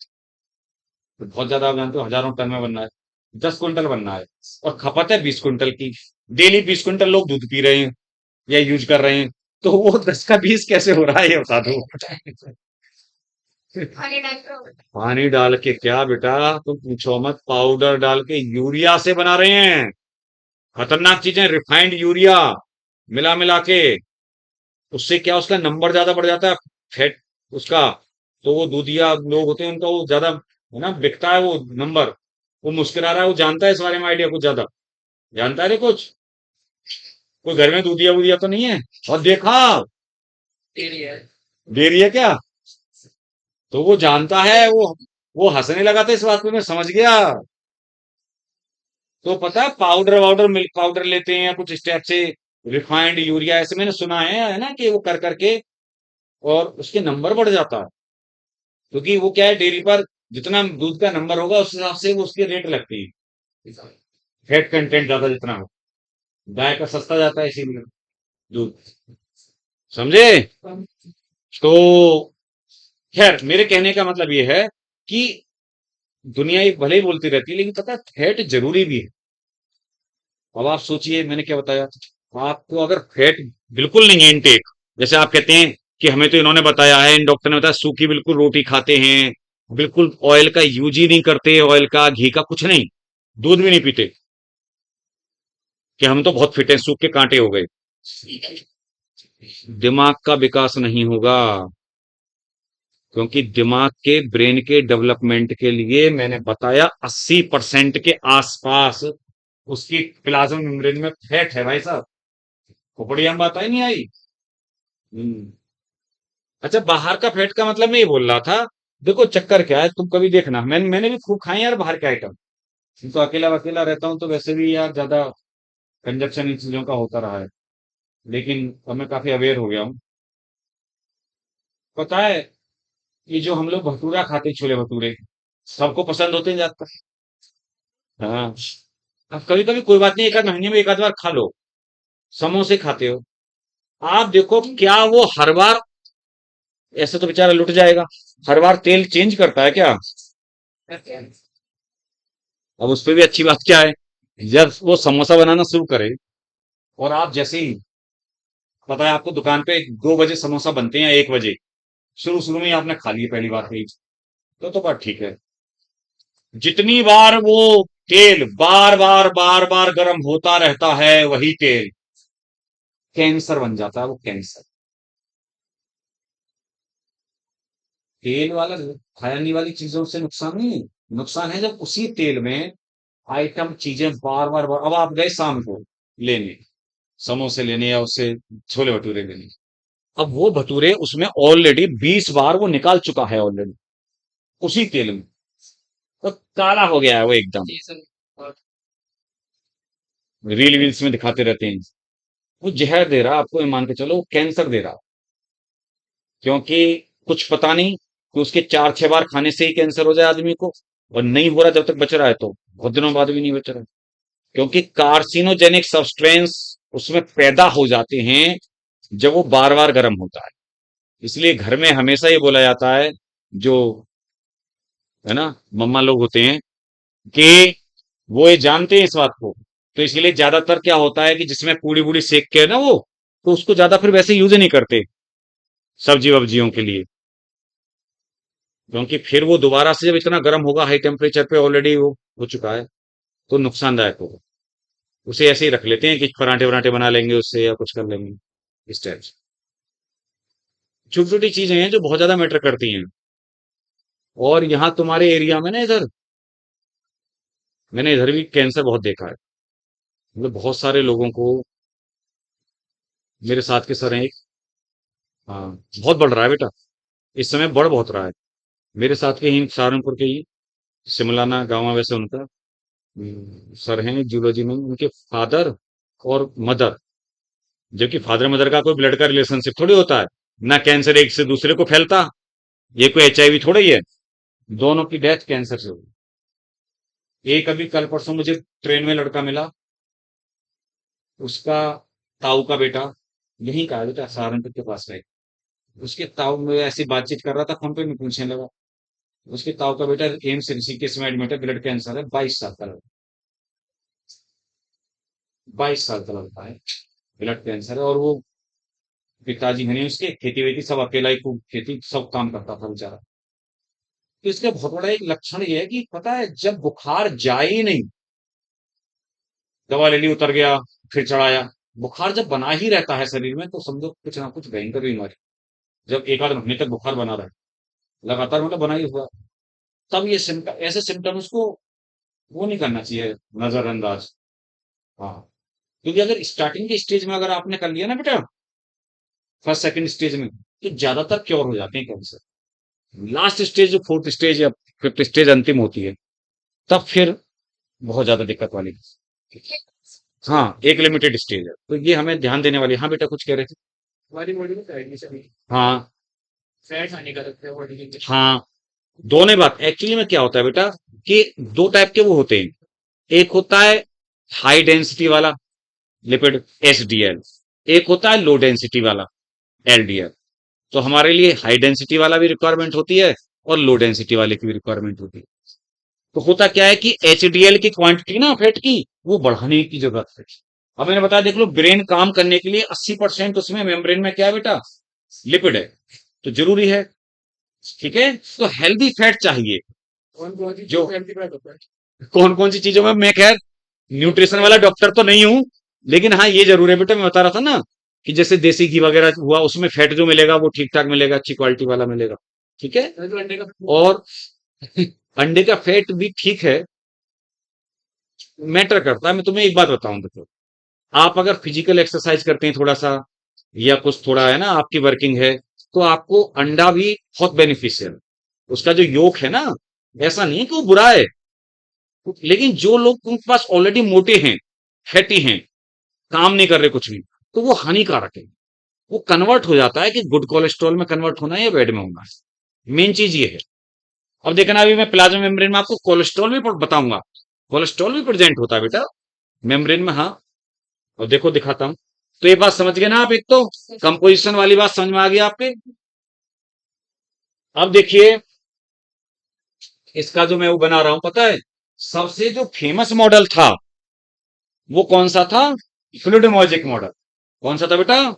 तो बहुत ज्यादा आप जानते हो हजारों टन में बनना है, 10 क्विंटल बनना है, और खपत है 20 क्विंटल की। डेली 20 क्विंटल लोग दूध पी रहे हैं या यूज कर रहे हैं, तो वो 10 का 20 कैसे हो रहा है ये बता दो। पानी डाल के क्या बेटा, तुम पूछो मत, पाउडर डाल के यूरिया से बना रहे हैं, खतरनाक चीजें, रिफाइंड यूरिया मिला मिला के। उससे क्या, उसका नंबर ज्यादा बढ़ जाता है, फैट उसका, तो वो दूधिया लोग होते हैं उनका वो ज्यादा है ना, बिकता है वो नंबर। वो मुस्कुरा रहा है, वो जानता है इस बारे में आइडिया कुछ ज्यादा, जानता है रे कुछ, कोई घर में दूधिया वूधिया तो नहीं है, और देखा डेयरी है क्या, तो वो जानता है, वो हंसने लगा था इस बात पे, मैं समझ गया। तो पता है पाउडर वाउडर, मिल्क पाउडर लेते हैं या कुछ इस टाइप से, रिफाइंड यूरिया ऐसे मैंने सुना है ना, कि वो कर करके और उसके नंबर बढ़ जाता है, क्योंकि वो क्या है, डेयरी पर जितना दूध का नंबर होगा उस हिसाब से वो उसकी रेट लगती है, फैट कंटेंट ज्यादा जितना हो, गाय का सस्ता जाता है इसीलिए दूध, समझे। तो खैर मेरे कहने का मतलब ये है कि दुनिया ये भले ही बोलती रहती है, लेकिन पता है फैट जरूरी भी है। अब आप सोचिए मैंने क्या बताया, आपको अगर फैट बिल्कुल नहीं है इनटेक, जैसे आप कहते हैं कि हमें तो इन्होंने बताया है, इन डॉक्टर ने बताया सूखी बिल्कुल रोटी खाते हैं, बिल्कुल ऑयल का यूज ही नहीं करते, ऑयल का घी का कुछ नहीं, दूध भी नहीं पीते, कि हम तो बहुत फिट हैं, सूख के कांटे हो गए। दिमाग का विकास नहीं होगा, क्योंकि दिमाग के ब्रेन के डेवलपमेंट के लिए मैंने बताया 80% के आसपास उसकी प्लाज्मा मेम्ब्रेन में फैट है भाई साहब, खोपड़ी हम बात आई नहीं आई। हम्म। अच्छा, बाहर का फैट का मतलब मैं ये बोल रहा था, देखो चक्कर क्या है, तुम कभी देखना, मैंने भी खूब खाए यार बाहर के आइटम, तो अकेला अकेला रहता हूँ तो वैसे भी यार ज्यादा कंजप्शन इन चीजों का होता रहा है, लेकिन अब मैं काफी अवेयर हो गया हूँ। पता है, ये जो हम लोग भटूरा खाते हैं, छोले भटूरे, सबको पसंद होते हैं ज्यादातर। हाँ, अब कभी कभी कोई बात नहीं, एक आध महीने में एक आध बार खा लो। समोसे खाते हो, आप देखो क्या वो हर बार, ऐसे तो बेचारा लुट जाएगा, हर बार तेल चेंज करता है क्या। अब उस पे भी अच्छी बात क्या है, जब वो समोसा बनाना शुरू करे, और आप जैसे ही, पता है आपको दुकान पे 2 बजे समोसा बनते हैं या 1 बजे, शुरू शुरू में ही आपने खा लिए पहली बार ही, तो बात ठीक है। जितनी बार वो तेल बार बार गर्म होता रहता है, वही तेल कैंसर बन जाता है, वो कैंसर। तेल वाला खाने वाली चीजों से नुकसान नहीं है, नुकसान है जब उसी तेल में आइटम चीजें बार बार, अब आप गए शाम को लेने, समोसे लेने या उससे छोले भटूरे लेने, अब वो भटूरे उसमें ऑलरेडी 20 बार वो निकाल चुका है ऑलरेडी, उसी तेल में, तो काला हो गया है वो एकदम, रील वील्स में दिखाते रहते हैं। वो जहर दे रहा है आपको, ये मान के चलो वो कैंसर दे रहा है, क्योंकि कुछ पता नहीं कि उसके 4-6 बार खाने से ही कैंसर हो जाए आदमी को, और नहीं हो रहा जब तक बच रहा है, तो बहुत दिनों बाद भी नहीं बच रहा है, क्योंकि कार्सिनोजेनिक सब्सटेंस उसमें पैदा हो जाते हैं जब वो बार बार गर्म होता है, इसलिए घर में हमेशा ये बोला जाता है, जो है ना मम्मा लोग होते हैं, कि वो ये जानते हैं इस बात को, तो इसलिए ज्यादातर क्या होता है कि जिसमें पूड़ी बूड़ी सेक के ना वो, तो उसको ज्यादा फिर वैसे यूज ही नहीं करते सब्जी वब्जियों के लिए, क्योंकि फिर वो दोबारा से जब इतना गर्म होगा हाई टेम्परेचर पे, ऑलरेडी वो हो चुका है, तो नुकसानदायक होगा। उसे ऐसे ही रख लेते हैं कि पराठे वराठे बना लेंगे उससे या कुछ कर लेंगे इस टाइप से। छोटी छोटी चीजें हैं जो बहुत ज्यादा मैटर करती हैं। और यहाँ तुम्हारे एरिया में ना, इधर मैंने इधर भी कैंसर बहुत देखा है। मतलब बहुत सारे लोगों को, मेरे साथ के सर हैं एक, हाँ, बहुत बढ़ रहा है बेटा, इस समय बढ़ बहुत रहा है। मेरे साथ के ही सहारनपुर के ही, सिमलाना गाँव है वैसे उनका, सर हैं जूलॉजी में, उनके फादर और मदर, जबकि फादर मदर का कोई ब्लड का रिलेशनशिप थोड़ी होता है, ना कैंसर एक से दूसरे को फैलता, ये कोई एचआईवी थोड़ा ही है, दोनों की डेथ कैंसर से हुई। एक अभी कल परसों मुझे ट्रेन में लड़का मिला, उसका ताऊ का बेटा, यहीं का है बेटा, सहारनपुर के पास का ही। उसके ताऊ में ऐसी बातचीत कर रहा था फोन पे, मैं पूछने लगा, उसके ताऊ का बेटा एम्स ऋषिकेश में एडमिट है, ब्लड कैंसर है, 22 साल का लड़का, 22 साल का लड़का है, ब्लड कैंसर है। और वो पिताजी है नहीं उसके, खेती वेती सब अकेला ही, खूब खेती सब काम करता था बेचारा। तो इसका बहुत बड़ा एक लक्षण ये है कि पता है, जब बुखार जाए ही नहीं, दवा ले ली उतर गया, फिर चढ़ाया, बुखार जब बना ही रहता है शरीर में, तो समझो कुछ ना कुछ भयंकर बीमारी। जब एक आध महीने तक बुखार बना रहे, लगातार मतलब बना ही हुआ, तब ये सिम्टम, ऐसे सिम्टम्स को वो नहीं करना चाहिए नजरअंदाज। हाँ, क्योंकि अगर स्टार्टिंग के स्टेज में अगर आपने कर लिया ना बेटा, फर्स्ट सेकंड स्टेज में, तो ज्यादातर क्योर हो जाते हैं कैंसर। लास्ट स्टेज जो फोर्थ स्टेज या फिफ्थ स्टेज अंतिम होती है, तब फिर बहुत ज्यादा दिक्कत वाली। हाँ, एक लिमिटेड स्टेज है, तो ये हमें ध्यान देने वाली। हाँ बेटा, कुछ कह रहे थे। हमारी बॉडी में फैट नहीं चाहिए। हाँ। फैट हानिकारक है बॉडी के लिए। हाँ, दोनों ही बात। एक्चुअली में क्या होता है बेटा, कि दो टाइप के वो होते हैं। एक होता है हाई डेंसिटी वाला लिपिड, एचडीएल। एक होता है लो डेंसिटी वाला, एलडीएल। तो हमारे लिए हाई डेंसिटी वाला भी रिक्वायरमेंट होती है, और लो डेंसिटी वाले की भी रिक्वायरमेंट होती है। तो होता क्या है कि एचडीएल की क्वांटिटी ना फैट की, वो बढ़ाने की जरूरत है। अब मैंने बताया, देख लो, ब्रेन काम करने के लिए 80% उसमें मेम्ब्रेन में क्या है बेटा, लिपिड है, तो जरूरी है। ठीक है, तो हेल्दी फैट चाहिए। कौन कौन सी जो हेल्दी फैट होता है, कौन कौन सी चीजों में, मैं खैर न्यूट्रिशन वाला डॉक्टर तो नहीं हूं, लेकिन हाँ ये जरूर है बेटा, मैं बता रहा था ना, कि जैसे देसी घी वगैरह हुआ, उसमें फैट जो मिलेगा वो ठीक ठाक मिलेगा, अच्छी क्वालिटी वाला मिलेगा। ठीक है। और अंडे का फैट भी ठीक है, मैटर करता है। मैं तुम्हें एक बात बताऊं, देखो, आप अगर फिजिकल एक्सरसाइज करते हैं थोड़ा सा, या कुछ थोड़ा है ना आपकी वर्किंग है, तो आपको अंडा भी बहुत बेनिफिशियल, उसका जो योक है ना, ऐसा नहीं है कि वो बुरा है, लेकिन जो लोग उनके पास ऑलरेडी मोटे हैं, फैटी हैं, काम नहीं कर रहे कुछ भी, तो वो हानिकारक है। वो कन्वर्ट हो जाता है कि गुड कोलेस्ट्रॉल में कन्वर्ट होना है या बैड में होना है, मेन चीज ये है। अब देखना, अभी मैं प्लाज्मा मेम्ब्रेन में आपको कोलेस्ट्रॉल भी बताऊंगा, कोलेस्ट्रॉल भी प्रेजेंट होता है बेटा मेम्ब्रेन में। हाँ, और देखो दिखाता हूं। तो ये बात समझ गए ना आप, एक तो कंपोजिशन वाली बात समझ में आ गई आपके। अब देखिए, इसका जो मैं वो बना रहा हूं, पता है, सबसे जो फेमस मॉडल था, वो कौन सा था, फ्लूइड मॉजिक मॉडल। कौन सा था बेटा।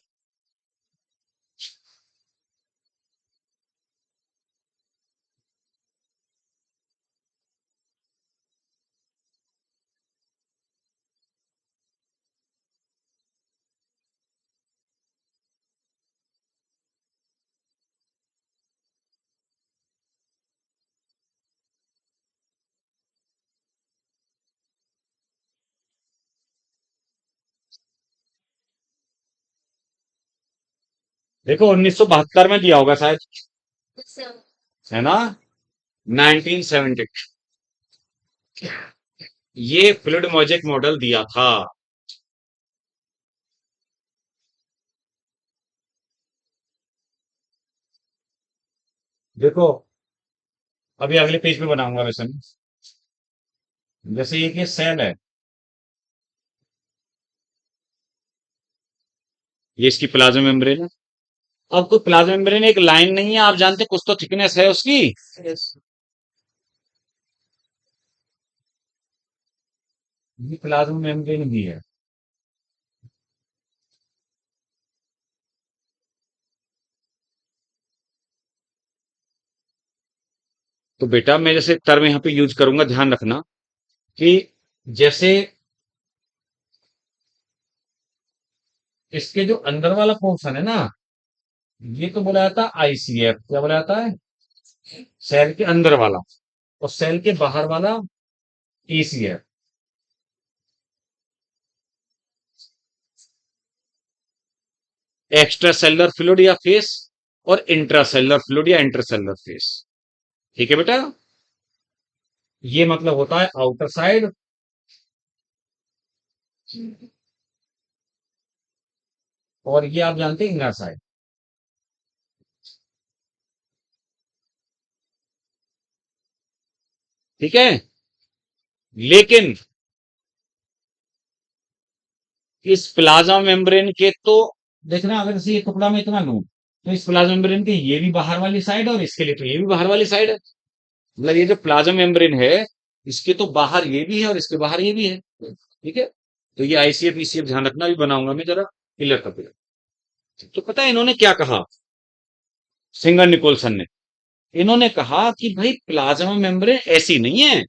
देखो 1972 में दिया होगा शायद, है ना, 1970, ये फ्लूइड मॉजिक मॉडल दिया था। देखो, अभी अगले पेज पे बनाऊंगा वैसे मैं। जैसे ये सेल है, ये इसकी प्लाज्मा मेम्ब्रेन है, अब कोई प्लाज्मा मेम्ब्रेन एक लाइन नहीं है, आप जानते कुछ तो थिकनेस है उसकी। Yes. ये प्लाज्मा मेम्ब्रेन भी है। तो बेटा मैं जैसे टर्म यहाँ पे यूज करूंगा, ध्यान रखना कि जैसे इसके जो अंदर वाला पोर्शन है ना, ये तो बोला जाता है आईसीएफ, क्या बोला जाता है, सेल के अंदर वाला, और सेल के बाहर वाला ईसीएफ। एक्स्ट्रा सेलुलर फ्लूइड या फेस, और इंट्रा सेलुलर फ्लूइड या इंटरसेलुलर फेस। ठीक है बेटा, ये मतलब होता है आउटर साइड, और ये आप जानते हैं इनर साइड। ठीक है, लेकिन इस प्लाज्मा मेम्ब्रेन के तो देखना, अगर से ये टुकड़ा में इतना लूं, तो इस प्लाज्मा मेम्ब्रेन की ये भी बाहर वाली साइड, और इसके लिए तो ये भी बाहर वाली साइड है। मतलब ये जो प्लाज्मा मेम्ब्रेन है, इसके तो बाहर ये भी है और इसके बाहर ये भी है। ठीक है, तो ये आईसीएफ ईसीएफ ध्यान रखना, भी बनाऊंगा मैं जरा पिलर का पिलर। तो पता है इन्होंने क्या कहा, सिंगर निकोलसन ने, इन्होंने कहा कि भाई प्लाज्मा मेम्ब्रेन ऐसी नहीं है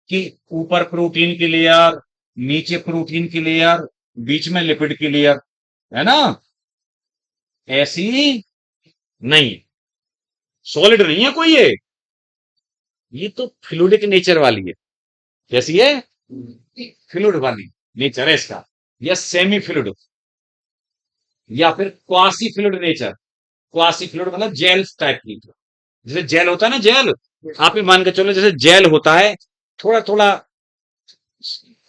कि ऊपर प्रोटीन की लेयर, नीचे प्रोटीन की लेयर, बीच में लिपिड की लेयर, है ना, ऐसी नहीं, सॉलिड नहीं है कोई ये तो फ्लूइडिक नेचर वाली है। कैसी है, फ्लूइड वाली नेचर है इसका, या सेमी फ्लूइड, या फिर quasi fluid nature. Quasi fluid मतलब जेल टाइप की, जैसे जेल होता है ना, जेल, आप ही मान के चलो जैसे जेल होता है, थोड़ा थोड़ा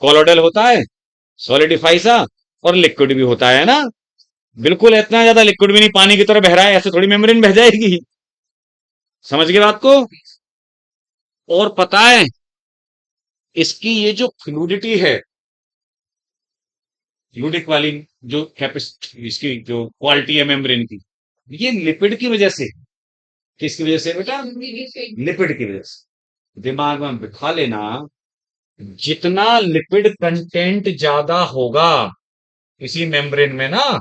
कोलोडल होता है, सॉलिडिफाई सा, और लिक्विड भी होता है ना। बिल्कुल इतना ज्यादा लिक्विड भी नहीं, पानी की तरह बह रहा है, ऐसे थोड़ी मेम्ब्रेन बह जाएगी। समझ गए बात को। और पता है इसकी ये जो फ्लूडिटी है, फ्लूडिक वाली जो कैपेसिटी, इसकी जो क्वालिटी है मेम्ब्रेन की, ये लिपिड की वजह से। किसकी वजह से बेटा, लिपिड की वजह से। दिमाग में बिठा लेना, जितना लिपिड कंटेंट ज्यादा होगा इसी मेम्ब्रेन में ना,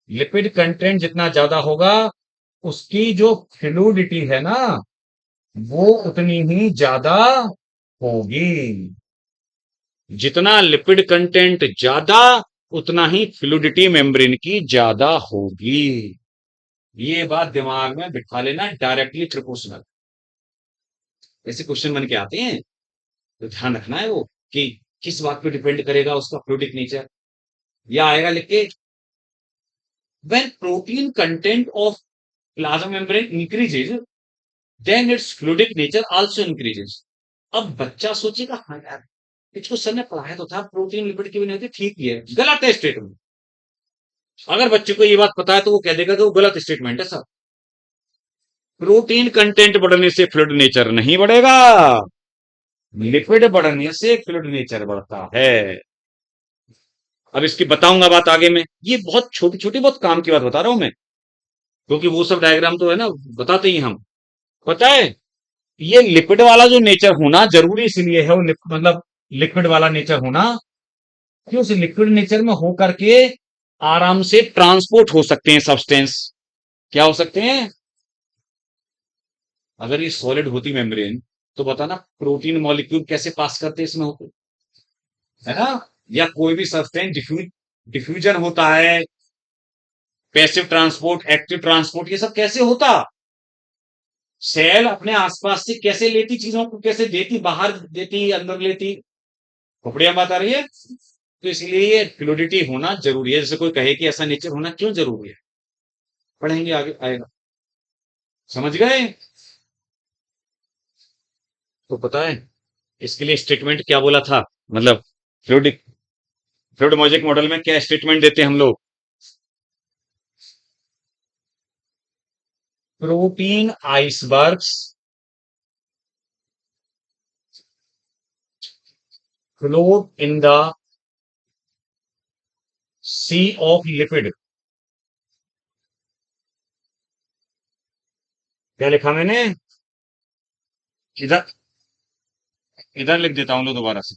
लिपिड कंटेंट जितना ज्यादा होगा, उसकी जो फ्लूडिटी है ना, वो उतनी ही ज्यादा होगी। जितना लिपिड कंटेंट ज्यादा, उतना ही फ्लूडिटी मेम्ब्रेन की ज्यादा होगी। ये बात दिमाग में बिठा लेना, डायरेक्टली प्रोपोर्शनल। ऐसे क्वेश्चन बन के आते हैं, तो ध्यान रखना है वो कि किस बात पे डिपेंड करेगा उसका फ्लूडिक नेचर। या आएगा लिख के, when protein content of plasma membrane increases, then its fluidic nature also increases। अब बच्चा सोचेगा हाँ यार, इसको सर ने पढ़ाया तो था प्रोटीन लिपिड की बनी होती, ठीक ही है, गलत है स्टेटमेंट। अगर बच्चे को ये बात पता है तो वो कह देगा कि वो गलत स्टेटमेंट है सर। प्रोटीन कंटेंट बढ़ने से फ्लूइड नेचर नहीं बढ़ेगा, लिपिड बढ़ने से फ्लूइड नेचर बढ़ता है। अब इसकी बताऊंगा बात आगे में, ये बहुत छोटी छोटी बहुत काम की बात बता रहा हूं मैं, क्योंकि वो सब डायग्राम तो है ना बताते ही हम। पता है ये लिपिड वाला जो नेचर होना जरूरी इसलिए है, वो मतलब लिक्विड वाला नेचर होना, कि उस लिक्विड नेचर में हो करके आराम से ट्रांसपोर्ट हो सकते हैं सब्सटेंस। क्या हो सकते हैं, अगर ये सॉलिड होती मेम्ब्रेन, तो बताना प्रोटीन मॉलिक्यूल कैसे पास करते इसमें होते, है ना, या कोई भी सब्सटेंस डिफ्यूजन होता है, पैसिव ट्रांसपोर्ट, एक्टिव ट्रांसपोर्ट, ये सब कैसे होता, सेल अपने आसपास से कैसे लेती चीजों को, कैसे देती, बाहर देती अंदर लेती, खोपड़िया बात आ रही है। तो इसलिए ये फ्लूडिटी होना जरूरी है। जैसे कोई कहे कि ऐसा नेचर होना क्यों जरूरी है, पढ़ेंगे आगे आएगा, समझ गए। तो पता है इसके लिए स्टेटमेंट क्या बोला था, मतलब फ्लूडिक फ्लूइड मॉजिक मॉडल में क्या स्टेटमेंट देते हैं हम लोग, protein icebergs float in the sea of lipid, क्या लिखा मैंने? इधर इधर लिख देता हूँ लो दोबारा से।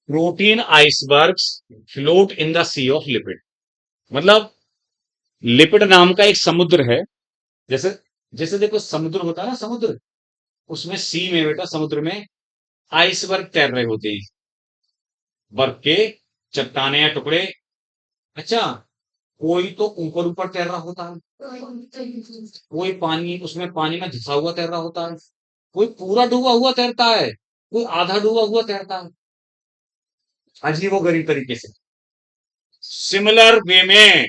Protein icebergs float in the sea of lipid. मतलब लिपिड नाम का एक समुद्र है। जैसे जैसे देखो समुद्र होता है ना, समुद्र, उसमें सी में बेटा, समुद्र में आइसबर्ग तैर रहे होते हैं, बर्फ के चट्टाने या टुकड़े। अच्छा, कोई तो ऊपर ऊपर तैर रहा होता है, कोई पानी, उसमें पानी में धंसा हुआ तैर रहा होता है, कोई पूरा डूबा हुआ तैरता है, कोई आधा डूबा हुआ तैरता है, अजीबो गरीब तरीके से। सिमिलर वे में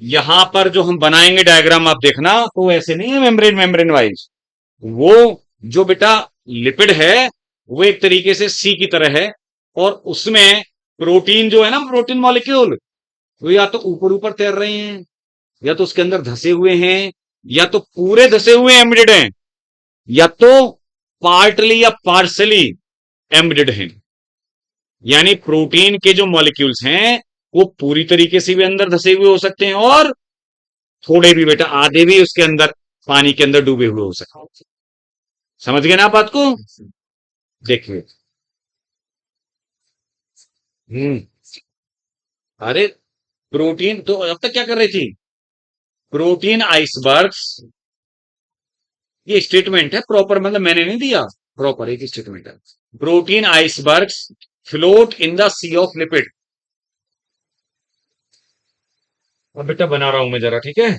यहां पर जो हम बनाएंगे डायग्राम, आप देखना, तो ऐसे नहीं है मेम्ब्रेन मेम्ब्रेन वाइज। वो जो बेटा लिपिड है, वो एक तरीके से सी की तरह है, और उसमें प्रोटीन जो है ना, प्रोटीन मॉलिक्यूल, वो या तो ऊपर ऊपर तैर रहे हैं, या तो उसके अंदर धसे हुए हैं, या तो पूरे धसे हुए एम्बेडेड हैं, या तो पार्टली या पार्सली एम्बेडेड हैं। यानी प्रोटीन के जो मॉलिक्यूल्स हैं, वो पूरी तरीके से भी अंदर धसे हुए हो सकते हैं, और थोड़े भी बेटा, आधे भी उसके अंदर पानी के अंदर डूबे हुए हो सकते हैं। समझ गए ना आप बात को? देखिए। हम्म। अरे, प्रोटीन तो अब तक क्या कर रही थी? प्रोटीन आइसबर्ग्स, ये स्टेटमेंट है प्रॉपर, मतलब मैंने नहीं दिया, प्रॉपर एक स्टेटमेंट है। Protein icebergs float in the sea of lipid. अब बेटा बना रहा हूं मैं जरा, ठीक है?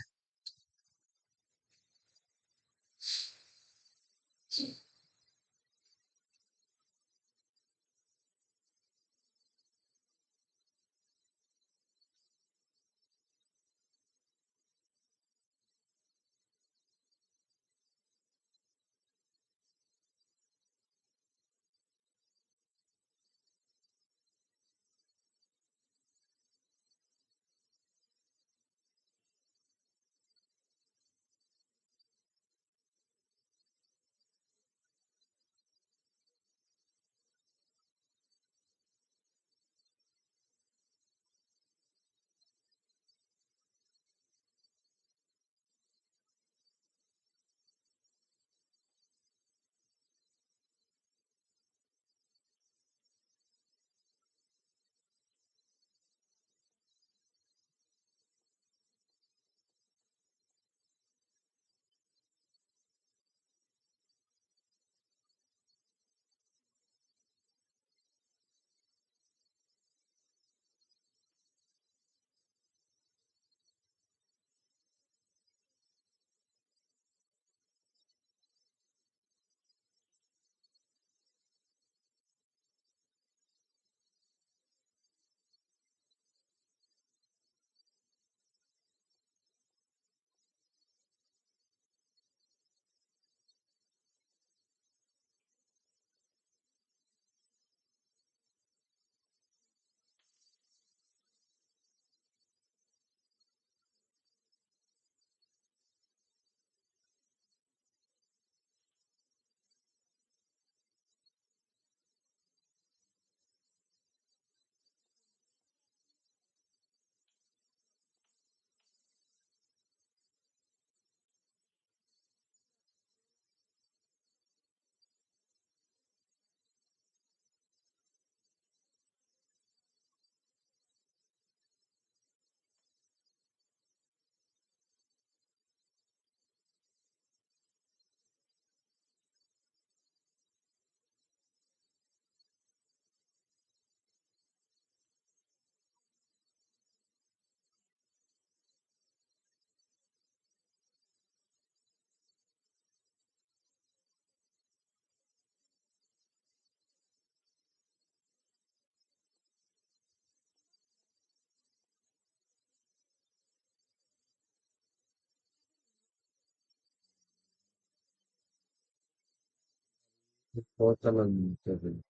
बहुत समझ।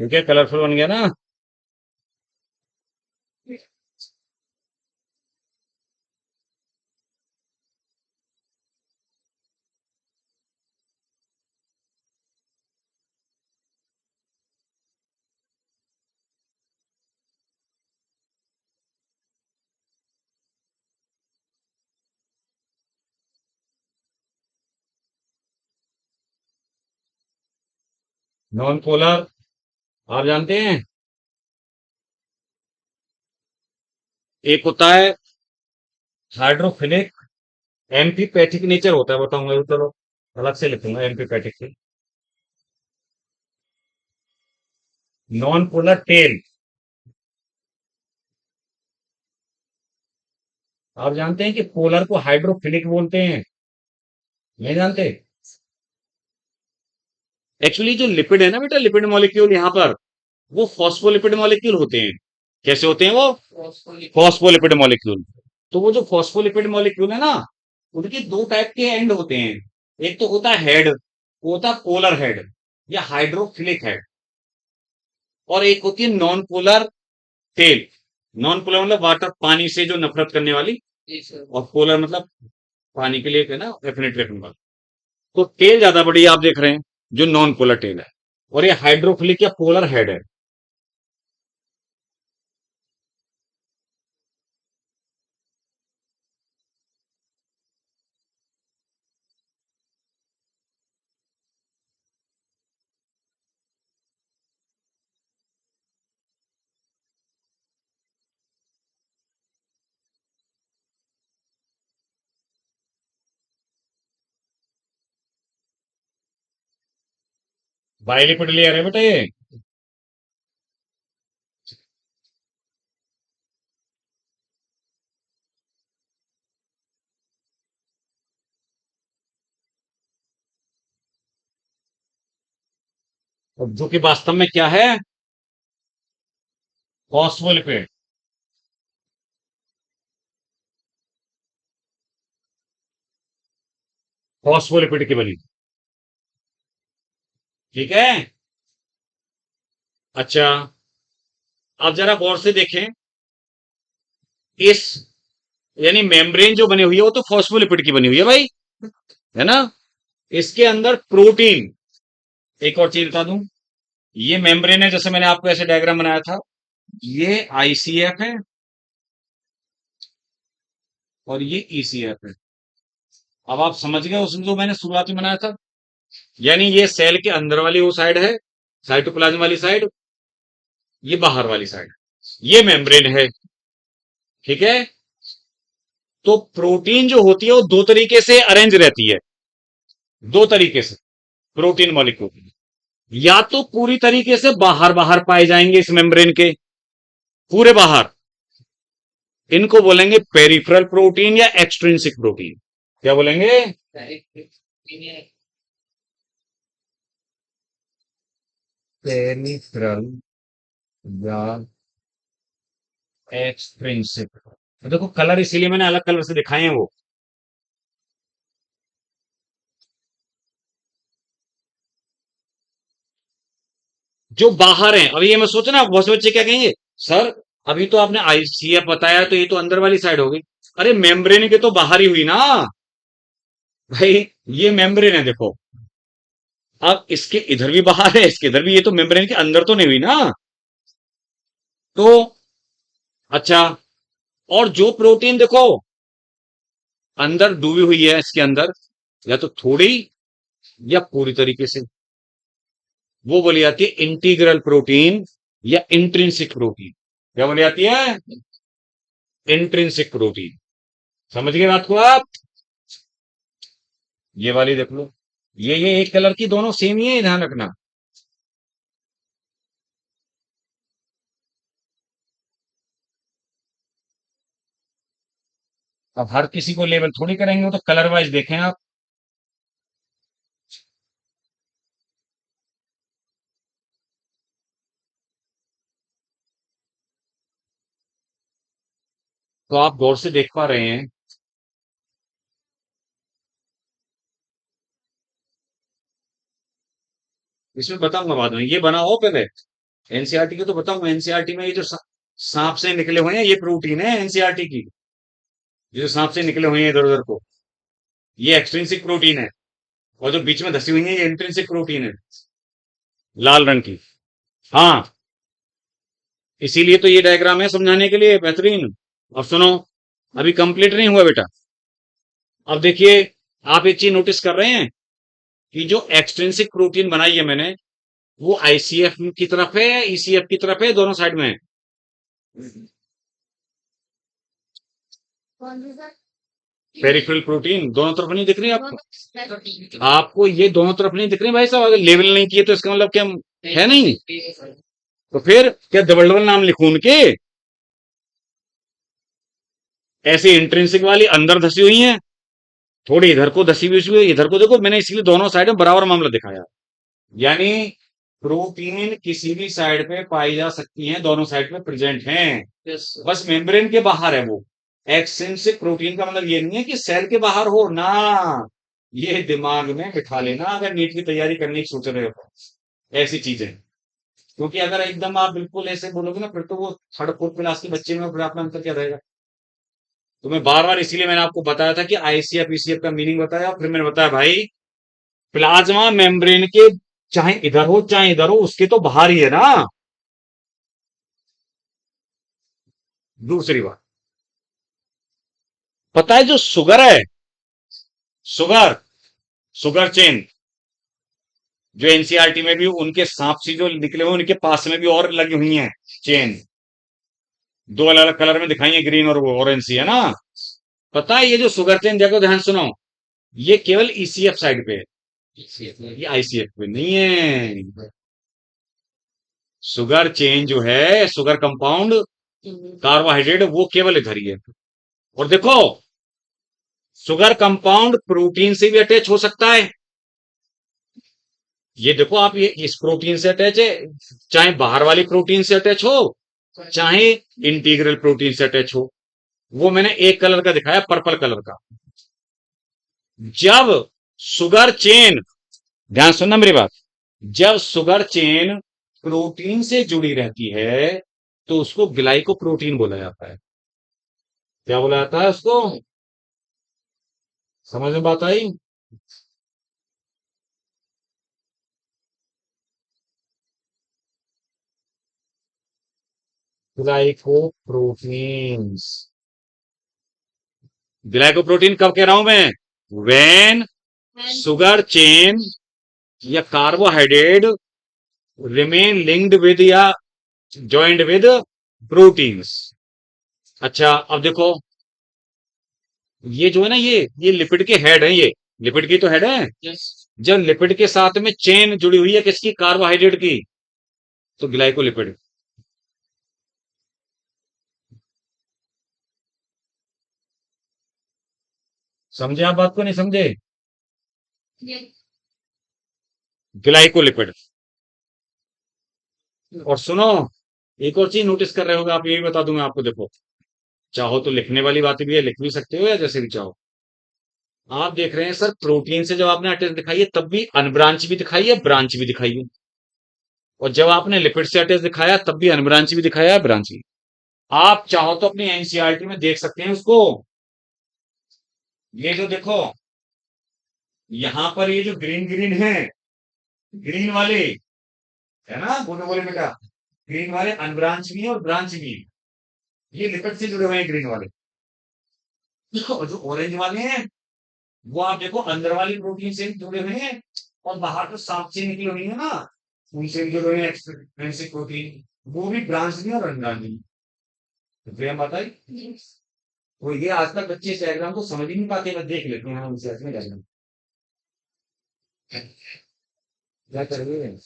ठीक है, कलरफुल बन गया ना। नॉन पोलर, आप जानते हैं, एक होता है हाइड्रोफिलिक, एम्फीपैथिक नेचर होता है, बताऊंगा तो चलो अलग से लिखूंगा एम्फीपैथिक से। नॉन पोलर टेल, आप जानते हैं कि पोलर को हाइड्रोफिलिक बोलते हैं, नहीं जानते? एक्चुअली जो लिपिड है ना बेटा, लिपिड मॉलिक्यूल यहाँ पर, वो फॉस्फोलिपिड मॉलिक्यूल होते हैं। कैसे होते हैं वो? Phospholipid molecule. तो वो जो फॉस्फोलिपिड मॉलिक्यूल है ना, उनके दो टाइप के एंड होते हैं। एक तो होता है हेड, वो होता है पोलर हेड या हाइड्रोफिलिक हेड, और एक होती है non polar tail. Non polar मतलब वाटर, पानी से जो नफरत करने वाली, और पोलर मतलब पानी के लिए है ना, डेफिनेटली रखने वाला। तो टेल ज्यादा बड़ी आप देख रहे हैं, जो नॉन पोलर टेल है, और ये हाइड्रोफिलिक या पोलर हेड है। बाइलिपिड लेयर है बेटा ये। और जो कि वास्तव में क्या है? फॉस्फोलिपिड। फॉस्फोलिपिड की बनी। ठीक है। अच्छा, आप जरा गौर से देखें, इस यानी मेम्ब्रेन जो बनी हुई है वो तो फॉस्फोलिपिड की बनी हुई है भाई, है ना? इसके अंदर प्रोटीन, एक और चीज बता दूं, ये मेम्ब्रेन है, जैसे मैंने आपको ऐसे डायग्राम बनाया था, ये आईसीएफ है और ये ईसीएफ है। अब आप समझ गए उसमें जो मैंने शुरुआत में बनाया था, यानी ये सेल के अंदर वाली वो साइड है, साइटोप्लाज्म वाली साइड, ये बाहर वाली साइड, ये मेम्ब्रेन है। ठीक है। तो प्रोटीन जो होती है वो दो तरीके से अरेंज रहती है, दो तरीके से, प्रोटीन मॉलिक्यूल, या तो पूरी तरीके से बाहर बाहर पाए जाएंगे इस मेम्ब्रेन के, पूरे बाहर, इनको बोलेंगे पेरिफेरल प्रोटीन या एक्सट्रिंसिक प्रोटीन। क्या बोलेंगे? पेरिफेरल या एक्सट्रिंसिक। देखो कलर इसीलिए मैंने अलग कलर से दिखाए हैं वो। जो बाहर हैं, अभी ये मैं सोच ना, बहुत से बच्चे क्या कहेंगे, सर अभी तो आपने आईसीएफ बताया तो ये तो अंदर वाली साइड हो गई। अरे मेम्ब्रेन के तो बाहर ही हुई ना भाई, ये मेम्ब्रेन है देखो। अब इसके इधर भी बाहर है, इसके इधर भी, ये तो मेम्ब्रेन के अंदर तो नहीं हुई ना। तो अच्छा, और जो प्रोटीन देखो अंदर डूबी हुई है इसके अंदर, या तो थोड़ी या पूरी तरीके से, वो बोली जाती है इंटीग्रल प्रोटीन या इंट्रिंसिक प्रोटीन। क्या बोली जाती है? Intrinsic protein. समझ गए बात को आप? ये वाली देख लो, ये एक कलर की दोनों सेम ही है, ध्यान रखना। अब हर किसी को लेबल थोड़ी करेंगे, वो तो कलर वाइज देखें आप। तो आप गौर से देख पा रहे हैं, इसमें बताऊंगा बाद में, ये बना हो पहले। एनसीईआरटी की तो बताऊं, एनसीईआरटी में ये जो सांप से निकले हुए हैं ये प्रोटीन है एनसीईआरटी की, ये जो सांप से निकले हुए हैं इधर उधर को, ये एक्सट्रिंसिक प्रोटीन है। और जो बीच में धसी हुई है ये इंट्रिंसिक प्रोटीन है, लाल रंग की। हाँ, इसीलिए तो ये डायग्राम है समझाने के लिए बेहतरीन। अब सुनो, अभी कंप्लीट नहीं हुआ बेटा। अब देखिए, आप एक चीज नोटिस कर रहे हैं कि जो एक्सट्रिंसिक प्रोटीन बनाई है मैंने, वो आईसीएफ की तरफ है या ईसीएफ की तरफ है, दोनों साइड में है। पेरिफेरल प्रोटीन दोनों तरफ नहीं दिख रही आपको? आपको ये दोनों तरफ नहीं दिख रही भाई साहब? अगर लेवल नहीं किए तो इसका मतलब क्या है? नहीं तो फिर क्या डबल डबल नाम लिखूं उनके? ऐसे इंट्रिंसिक वाली अंदर धसी हुई है, थोड़ी इधर को धसी हुई है, इधर को देखो, मैंने इसलिए दोनों साइड में बराबर मामला दिखाया। यानी प्रोटीन किसी भी साइड पे पाई जा सकती हैं, दोनों साइड में प्रेजेंट हैं, बस मेम्ब्रेन के बाहर है वो। एक्सट्रिंसिक प्रोटीन का मतलब ये नहीं है कि सेल के बाहर हो ना, ये दिमाग में बिठा लेना अगर नीट की तैयारी करने की सोच रहे हो तो। ऐसी चीजें, क्योंकि अगर एकदम आप बिल्कुल ऐसे बोलोगे ना, फिर तो वो थर्ड फोर्थ क्लास के बच्चे में फिर अपना अंतर क्या रहेगा? तो मैं बार बार इसीलिए मैंने आपको बताया था कि आईसीएफ ईसीएफ का मीनिंग बताया, और फिर मैंने बताया भाई प्लाज्मा मेम्ब्रेन के चाहे इधर हो चाहे इधर हो, उसके तो बाहर ही है ना। दूसरी बात, पता है जो शुगर है, शुगर शुगर चेन, जो एनसीईआरटी में भी उनके सांप से जो निकले हुए उनके पास में भी और लगी हुई हैं चेन, दो अलग अलग कलर में दिखाई है, ग्रीन और वो ऑरेंज सी है ना। पता है ये जो शुगर चेन, देखो ध्यान सुनो, ये केवल ईसीएफ साइड पे है, ये आईसीएफ पे नहीं है। शुगर चेन जो है, शुगर कंपाउंड, कार्बोहाइड्रेट, वो केवल इधर ही है। और देखो, शुगर कंपाउंड प्रोटीन से भी अटैच हो सकता है। ये देखो आप, ये इस प्रोटीन से अटैच है, चाहे बाहर वाली प्रोटीन से अटैच हो, चाहे इंटीग्रल प्रोटीन से अटैच हो। वो मैंने एक कलर का दिखाया, पर्पल कलर का। जब शुगर चेन, ध्यान सुनना मेरी बात, जब शुगर चेन प्रोटीन से जुड़ी रहती है तो उसको ग्लाइकोप्रोटीन बोला जाता है। क्या बोला जाता है उसको? समझ में बात आई? ग्लाइकोप्रोटीन्स। ग्लाइकोप्रोटीन कब कह रहा हूं मैं? वेन शुगर चेन या कार्बोहाइड्रेट रिमेन लिंक्ड विद या ज्वाइंट विद प्रोटीन्स। अच्छा, अब देखो, ये जो है ना, ये लिपिड के हेड है, ये लिपिड की तो हेड है। जब लिपिड के साथ में चेन जुड़ी हुई है किसकी? कार्बोहाइड्रेट की, तो ग्लाइकोलिपिड। समझे आप बात को? नहीं समझे? ग्लाइकोलिपिड। और सुनो, एक और चीज नोटिस कर रहे होगे आप, ये भी बता दूंगा आपको। देखो, चाहो तो लिखने वाली बात भी है, लिख भी सकते हो या जैसे भी चाहो। आप देख रहे हैं सर, प्रोटीन से जब आपने अटैच दिखाई है तब भी अनब्रांच भी दिखाई है, ब्रांच भी दिखाई है। और जब आपने लिपिड से अटैच दिखाया तब भी अनब्रांच भी दिखाया है, ब्रांच भी। आप चाहो तो अपनी एनसीईआरटी में देख सकते हैं उसको। ये जो देखो, यहां पर ये जो ग्रीन ग्रीन है, ग्रीन वाले, है ना, बोले बोले बेटा, ग्रीन वाले अनब्रांच भी है और ब्रांच भी है। ये लिपिड से जुड़े हुए हैं ग्रीन वाले। और जो ऑरेंज वाले हैं, वो आप देखो अंदर वाली प्रोटीन से भी जुड़े हुए हैं, और बाहर तो सांप से निकली हुई है ना, उनसे भी जुड़े हुए हैं एक्सट्रिंसिक प्रोटीन, वो भी ब्रांच भी और अनब्रांच भी। तो प्रिया बताई, वो ये आज तक बच्चे इस डायग्राम को समझ ही नहीं पाते, मैं देख लेते हैं उनसे में डायग्राम क्या कर रहे हैं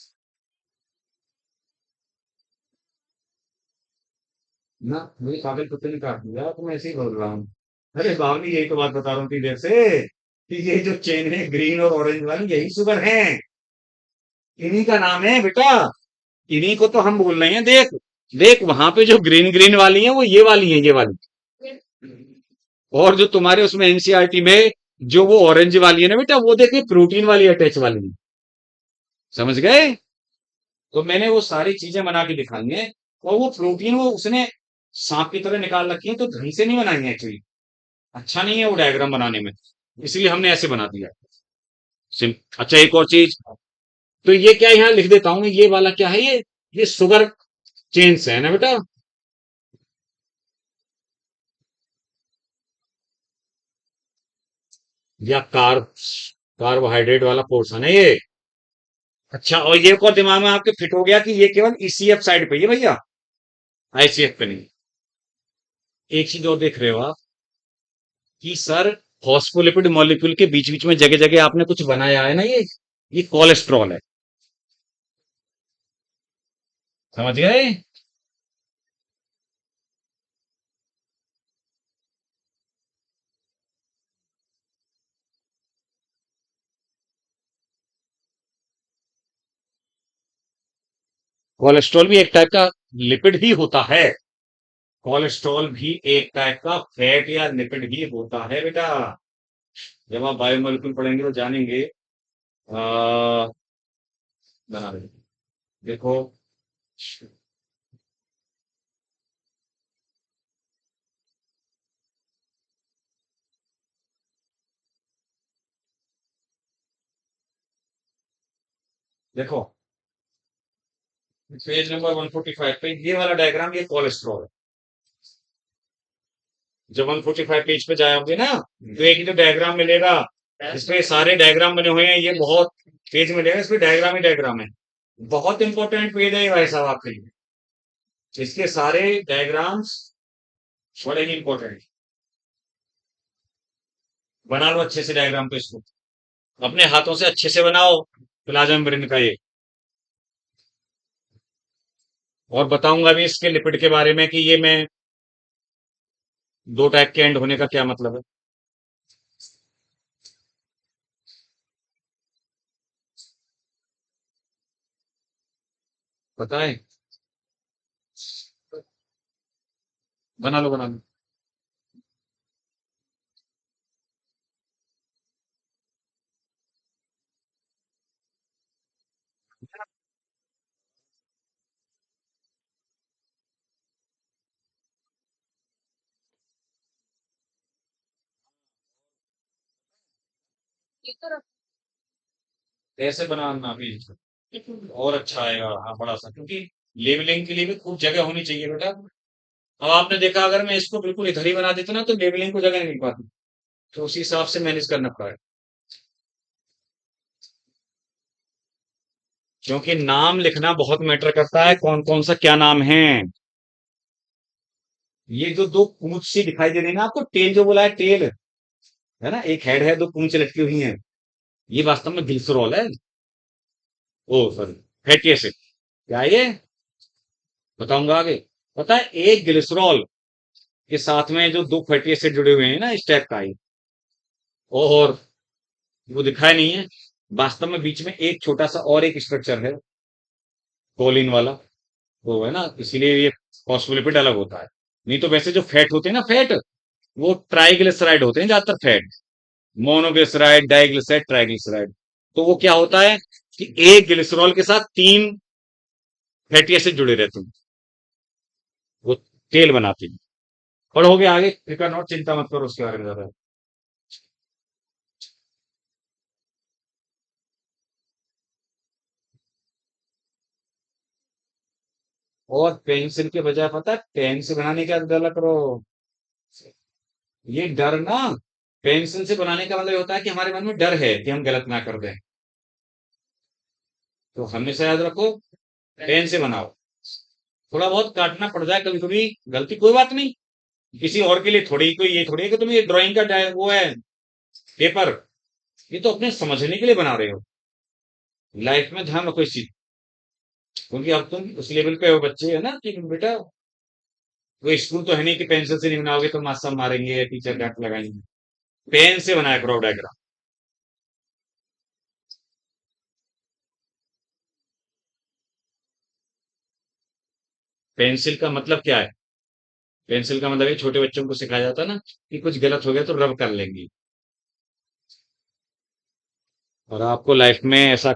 ना। मेरे कागज कुत्ते ने काट दिया तो मैं ऐसे ही बोल रहा हूँ। अरे बावली, यही तो बात बता रहा हूँ इतनी देर से कि ये जो चेन है ग्रीन और ऑरेंज वाली, यही शुगर है, इन्हीं का नाम है बेटा, इन्हीं को तो हम बोल रहे हैं। देख देख, वहां पे जो ग्रीन ग्रीन वाली है वो ये वाली है, ये वाली। और जो तुम्हारे उसमें एनसीईआरटी में जो वो ऑरेंज वाली है ना बेटा, वो देखिए प्रोटीन वाली अटैच वाली है। समझ गए? तो मैंने वो सारी चीजें बना के दिखाई हैं, और वो प्रोटीन वो उसने सांप की तरह निकाल रखी है, तो ढंग से नहीं बनाई है एक्चुअली। अच्छा नहीं है वो डायग्राम बनाने में, इसलिए हमने ऐसे बना दिया। अच्छा, एक और चीज, तो ये क्या यहाँ लिख देता हूँ, ये वाला क्या है, ये शुगर चेन्स है ना बेटा, या कार्बोहाइड्रेट वाला पोर्शन है ये। अच्छा, और ये एक और दिमाग में आपके फिट हो गया कि ये केवल ईसीएफ साइड पे ही है भैया, आईसीएफ पे नहीं। एक चीज और देख रहे हो आप कि सर, फॉस्फोलिपिड मॉलिक्यूल के बीच बीच में जगह जगह आपने कुछ बनाया है ना, ये कोलेस्ट्रॉल है। समझ गए? कोलेस्ट्रॉल भी एक टाइप का लिपिड ही होता है। कोलेस्ट्रॉल भी एक टाइप का फैट या लिपिड ही होता है बेटा। जब आप बायोमोलिक्यूल पढ़ेंगे तो जानेंगे। आ, बना रहे देखो, देखो पेज नंबर 145 पे ये वाला डायग्राम, ये कोलेस्ट्रॉल है। जब 145 पेज पे जाओगे ना, तो एक ही तो डायग्राम मिलेगा, इसमें सारे डायग्राम बने हुए हैं, ये बहुत पेज मिलेगा, इसमें डायग्राम ही डायग्राम है। बहुत इंपॉर्टेंट पेज है ये भाई साहब आपके लिए, इसके सारे डायग्राम्स बड़े ही इंपॉर्टेंट। बना लो अच्छे से डायग्राम को, इसको अपने हाथों से अच्छे से बनाओ, प्लाज्मा मेम्ब्रेन का ये। और बताऊंगा भी इसके लिपिड के बारे में कि ये मैं दो टाइप के एंड होने का क्या मतलब है। पता है? बना लो बना लो। ऐसे बनाना भी और अच्छा आएगा, हाँ बड़ा सा, क्योंकि लेबलिंग के लिए भी खूब जगह होनी चाहिए बेटा। अब आपने देखा, अगर मैं इसको बिल्कुल इधर ही बना देता ना, तो लेबलिंग को जगह नहीं मिल पाती, तो उसी हिसाब से मैनेज करना पड़ा। क्योंकि नाम लिखना बहुत मैटर करता है, कौन कौन सा क्या नाम है। ये जो दो पूंछ सी दिखाई दे रही है ना आपको, टेल जो बोला है, टेल है ना, एक हेड है, दो पूंछ लटकी हुई हैं, ये वास्तव में ग्लिसरॉल है। ओ सॉरी, फैटी एसिड। क्या है ये? बताऊंगा आगे। पता है, एक ग्लिसरॉल के साथ में जो दो फैटी एसिड जुड़े हुए हैं ना, इस टाइप का ही, और वो दिखाया नहीं है, वास्तव में बीच में एक छोटा सा और एक स्ट्रक्चर है, कोलिन वाला, वो है ना, इसीलिए ये फॉस्फोलिपिड अलग होता है। नहीं तो वैसे जो फैट होते हैं ना, फैट, वो ट्राइग्लिसराइड होते हैं ज्यादातर फैट, मोनोग्लिसराइड, डाइग्लिसराइड, ट्राइग्लिसराइड। तो वो क्या होता है कि एक ग्लिसरॉल के साथ तीन फैटी एसिड जुड़े रहते हैं, वो तेल बनाते हैं। पढ़ोगे आगे, फिक्र नॉट, चिंता मत करो उसके बारे में ज्यादा। और पेंसिल के बजाय पता है पेन से बनाने का डर करो। ये डर ना, पेंसिल से बनाने का मतलब होता है कि हमारे मन में डर है कि हम गलत ना कर दें। तो हमेशा याद रखो, पेन से बनाओ। थोड़ा बहुत काटना पड़ जाए कभी कभी, गलती कोई बात नहीं, किसी और के लिए थोड़ी, कोई ये थोड़ी है कि तुम ये ड्राइंग का वो है पेपर, ये तो अपने समझने के लिए बना रहे हो। लाइफ में ध्यान रखो इस चीज, क्योंकि अब तुम उस लेवल पे हो बच्चे, है ना, कि बेटा वो स्कूल तो है नहीं कि पेंसिल से नहीं बनाओगे तो मास्टर मारेंगे या टीचर डांट लगाएंगे। पेन से बनाया करो डायग्राम। पेंसिल का मतलब क्या है? पेंसिल का मतलब ये छोटे बच्चों को सिखाया जाता है ना, कि कुछ गलत हो गया तो रब कर लेंगे। और आपको लाइफ में ऐसा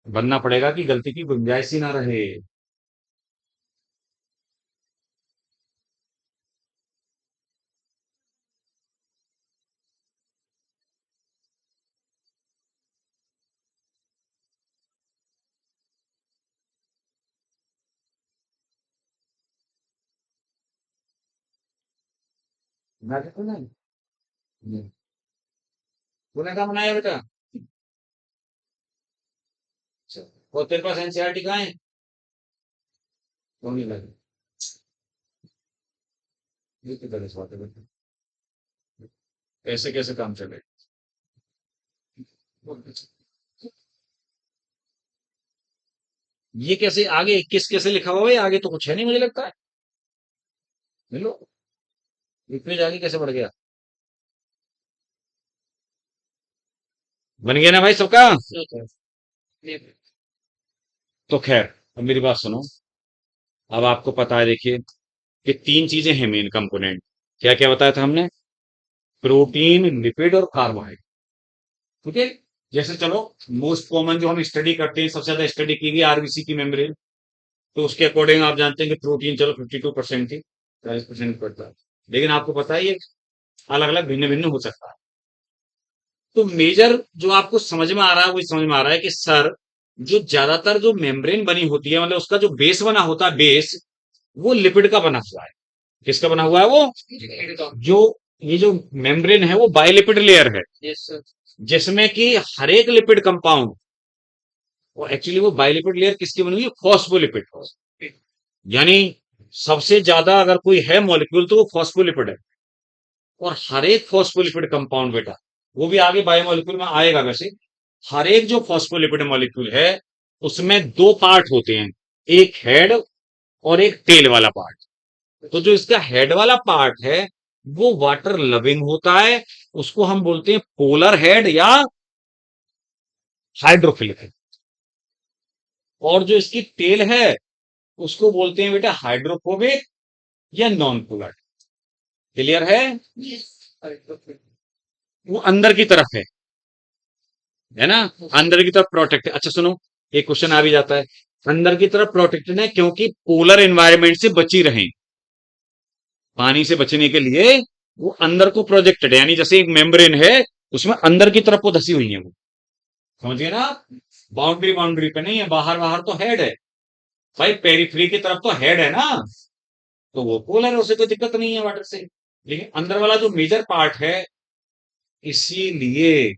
बनना पड़ेगा कि गलती की गुंजाइश ही ना रहे। ना देखो ना। तूने कहा बनाया बेटा? अच्छा। और तेरे पास एनसीईआरटी कहाँ है? तो नहीं लगे। ये तो गलत बात है बेटा। ऐसे कैसे काम चले? ये कैसे आगे 21 कैसे लिखा हुआ है? आगे तो कुछ है नहीं मुझे लगता है। मिलो। इतने आगे कैसे बढ़ गया? बन गया ना भाई सबका? तो खैर, अब मेरी बात सुनो। अब आपको पता है देखिए कि तीन चीजें हैं मेन कंपोनेंट। क्या क्या बताया था हमने? प्रोटीन, लिपिड और कार्बोहाइड्रेट। ठीक है। जैसे चलो, मोस्ट कॉमन जो हम स्टडी करते हैं, सबसे ज्यादा स्टडी की गई आरबीसी की मेम्ब्रेन। तो उसके अकॉर्डिंग आप जानते हैं कि प्रोटीन चलो 52% थी, 40% पड़ता है। लेकिन आपको पता है ये अलग अलग भिन्न भिन्न हो सकता है। तो मेजर जो आपको समझ में आ रहा है वो समझ में आ रहा है कि सर, जो ज्यादातर जो मेम्ब्रेन बनी होती है, मतलब उसका जो बेस बना होता है, बेस वो लिपिड का बना हुआ है। किसका बना हुआ है वो? जो ये जो मेम्ब्रेन है वो बाइलिपिड लेयर है, जिसमें कि हर एक लिपिड कंपाउंड, वो एक्चुअली वो बाइलिपिड लेयर किसकी बनी हुई है? फॉस्फोलिपिड। यानी सबसे ज्यादा अगर कोई है मॉलिक्यूल तो वो फॉस्फोलिपिड है। और हर एक फॉस्फोलिपिड कंपाउंड बेटा, वो भी आगे बायोमोलिक्यूल में आएगा वैसे, हर एक जो फॉस्फोलिपिड मॉलिक्यूल है उसमें दो पार्ट होते हैं, एक हेड और एक टेल वाला पार्ट। तो जो इसका हेड वाला पार्ट है वो वाटर लविंग होता है, उसको हम बोलते हैं पोलर हेड या हाइड्रोफिलिक। और जो इसकी टेल है उसको बोलते हैं बेटा हाइड्रोफोबिक या नॉन पोलर। क्लियर है? वो अंदर की तरफ है ना? अंदर की तरफ प्रोटेक्ट है। अच्छा सुनो, एक क्वेश्चन आ भी जाता है। अंदर की तरफ प्रोटेक्टेड है क्योंकि पोलर एनवायरनमेंट से बची रहें, पानी से बचने के लिए वो अंदर को प्रोजेक्टेड है। यानी जैसे एक मेम्ब्रेन है, उसमें अंदर की तरफ वो धसी हुई है वो। समझिए ना? बाउंड्री बाउंड्री पे नहीं है, बाहर बाहर तो हेड है। भाई पेरिफेरी की तरफ तो हेड है ना, तो वो पोलर है, उसे कोई दिक्कत नहीं है वाटर से। लेकिन अंदर वाला जो मेजर पार्ट है, इसीलिए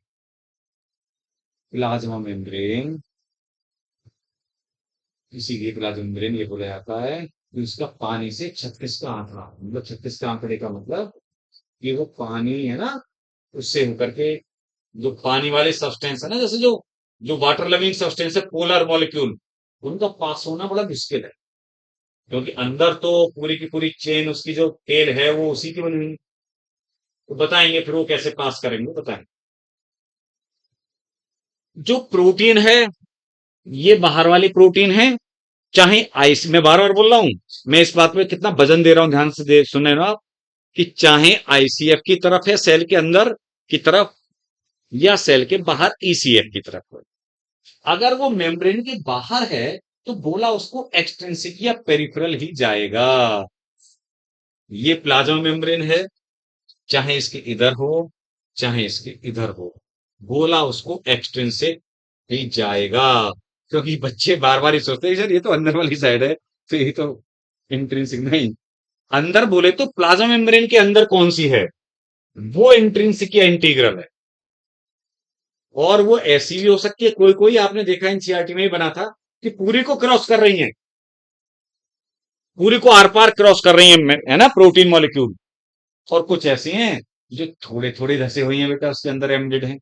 प्लाज्मा मेम्ब्रेन, इसीलिए प्लाज्मा मेम्ब्रेन ये बोला जाता है कि उसका पानी से 36 का आंकड़ा, मतलब 36 का आंकड़े का मतलब कि वो पानी है ना, उससे होकर के जो पानी वाले सब्सटेंस है ना, जैसे जो जो वाटर लविंग सब्सटेंस है, पोलर मॉलिक्यूल, उनका पास होना बड़ा मुश्किल है। क्योंकि अंदर तो पूरी की पूरी चेन, उसकी जो टेल है वो उसी की बनी हुई है। तो बताएंगे फिर वो कैसे पास करेंगे, बताएं। जो प्रोटीन है, ये बाहर वाली प्रोटीन है। चाहे आईसी, मैं बार बार बोल रहा हूं, मैं इस बात में कितना वजन दे रहा हूं, ध्यान से सुने ना आप, कि चाहे आईसीएफ की तरफ है सेल के अंदर की तरफ, या सेल के बाहर ईसीएफ की तरफ हो, अगर वो मेम्ब्रेन के बाहर है तो बोला उसको एक्सट्रिंसिक या पेरिफेरल ही जाएगा। ये प्लाज्मा मेम्ब्रेन है, चाहे इसके इधर हो चाहे इसके इधर हो, बोला उसको एक्सट्रिंसिक ही जाएगा। क्योंकि बच्चे बार बार ही सोचते हैं सर ये तो अंदर वाली साइड है, तो ये तो इंट्रिंसिक नहीं। अंदर बोले तो प्लाज्मा मेम्ब्रेन के अंदर कौन सी है? वो इंट्रिंसिक या इंटीग्रल है। और वो ऐसी भी हो सकती है, कोई कोई आपने देखा एनसीईआरटी में ही बना था कि पूरी को क्रॉस कर रही है, पूरी को आर पार क्रॉस कर रही है ना प्रोटीन मॉलिक्यूल। और कुछ ऐसे हैं जो थोड़े थोड़े धसे हुए हैं बेटा, उसके अंदर एम्बेडेड है।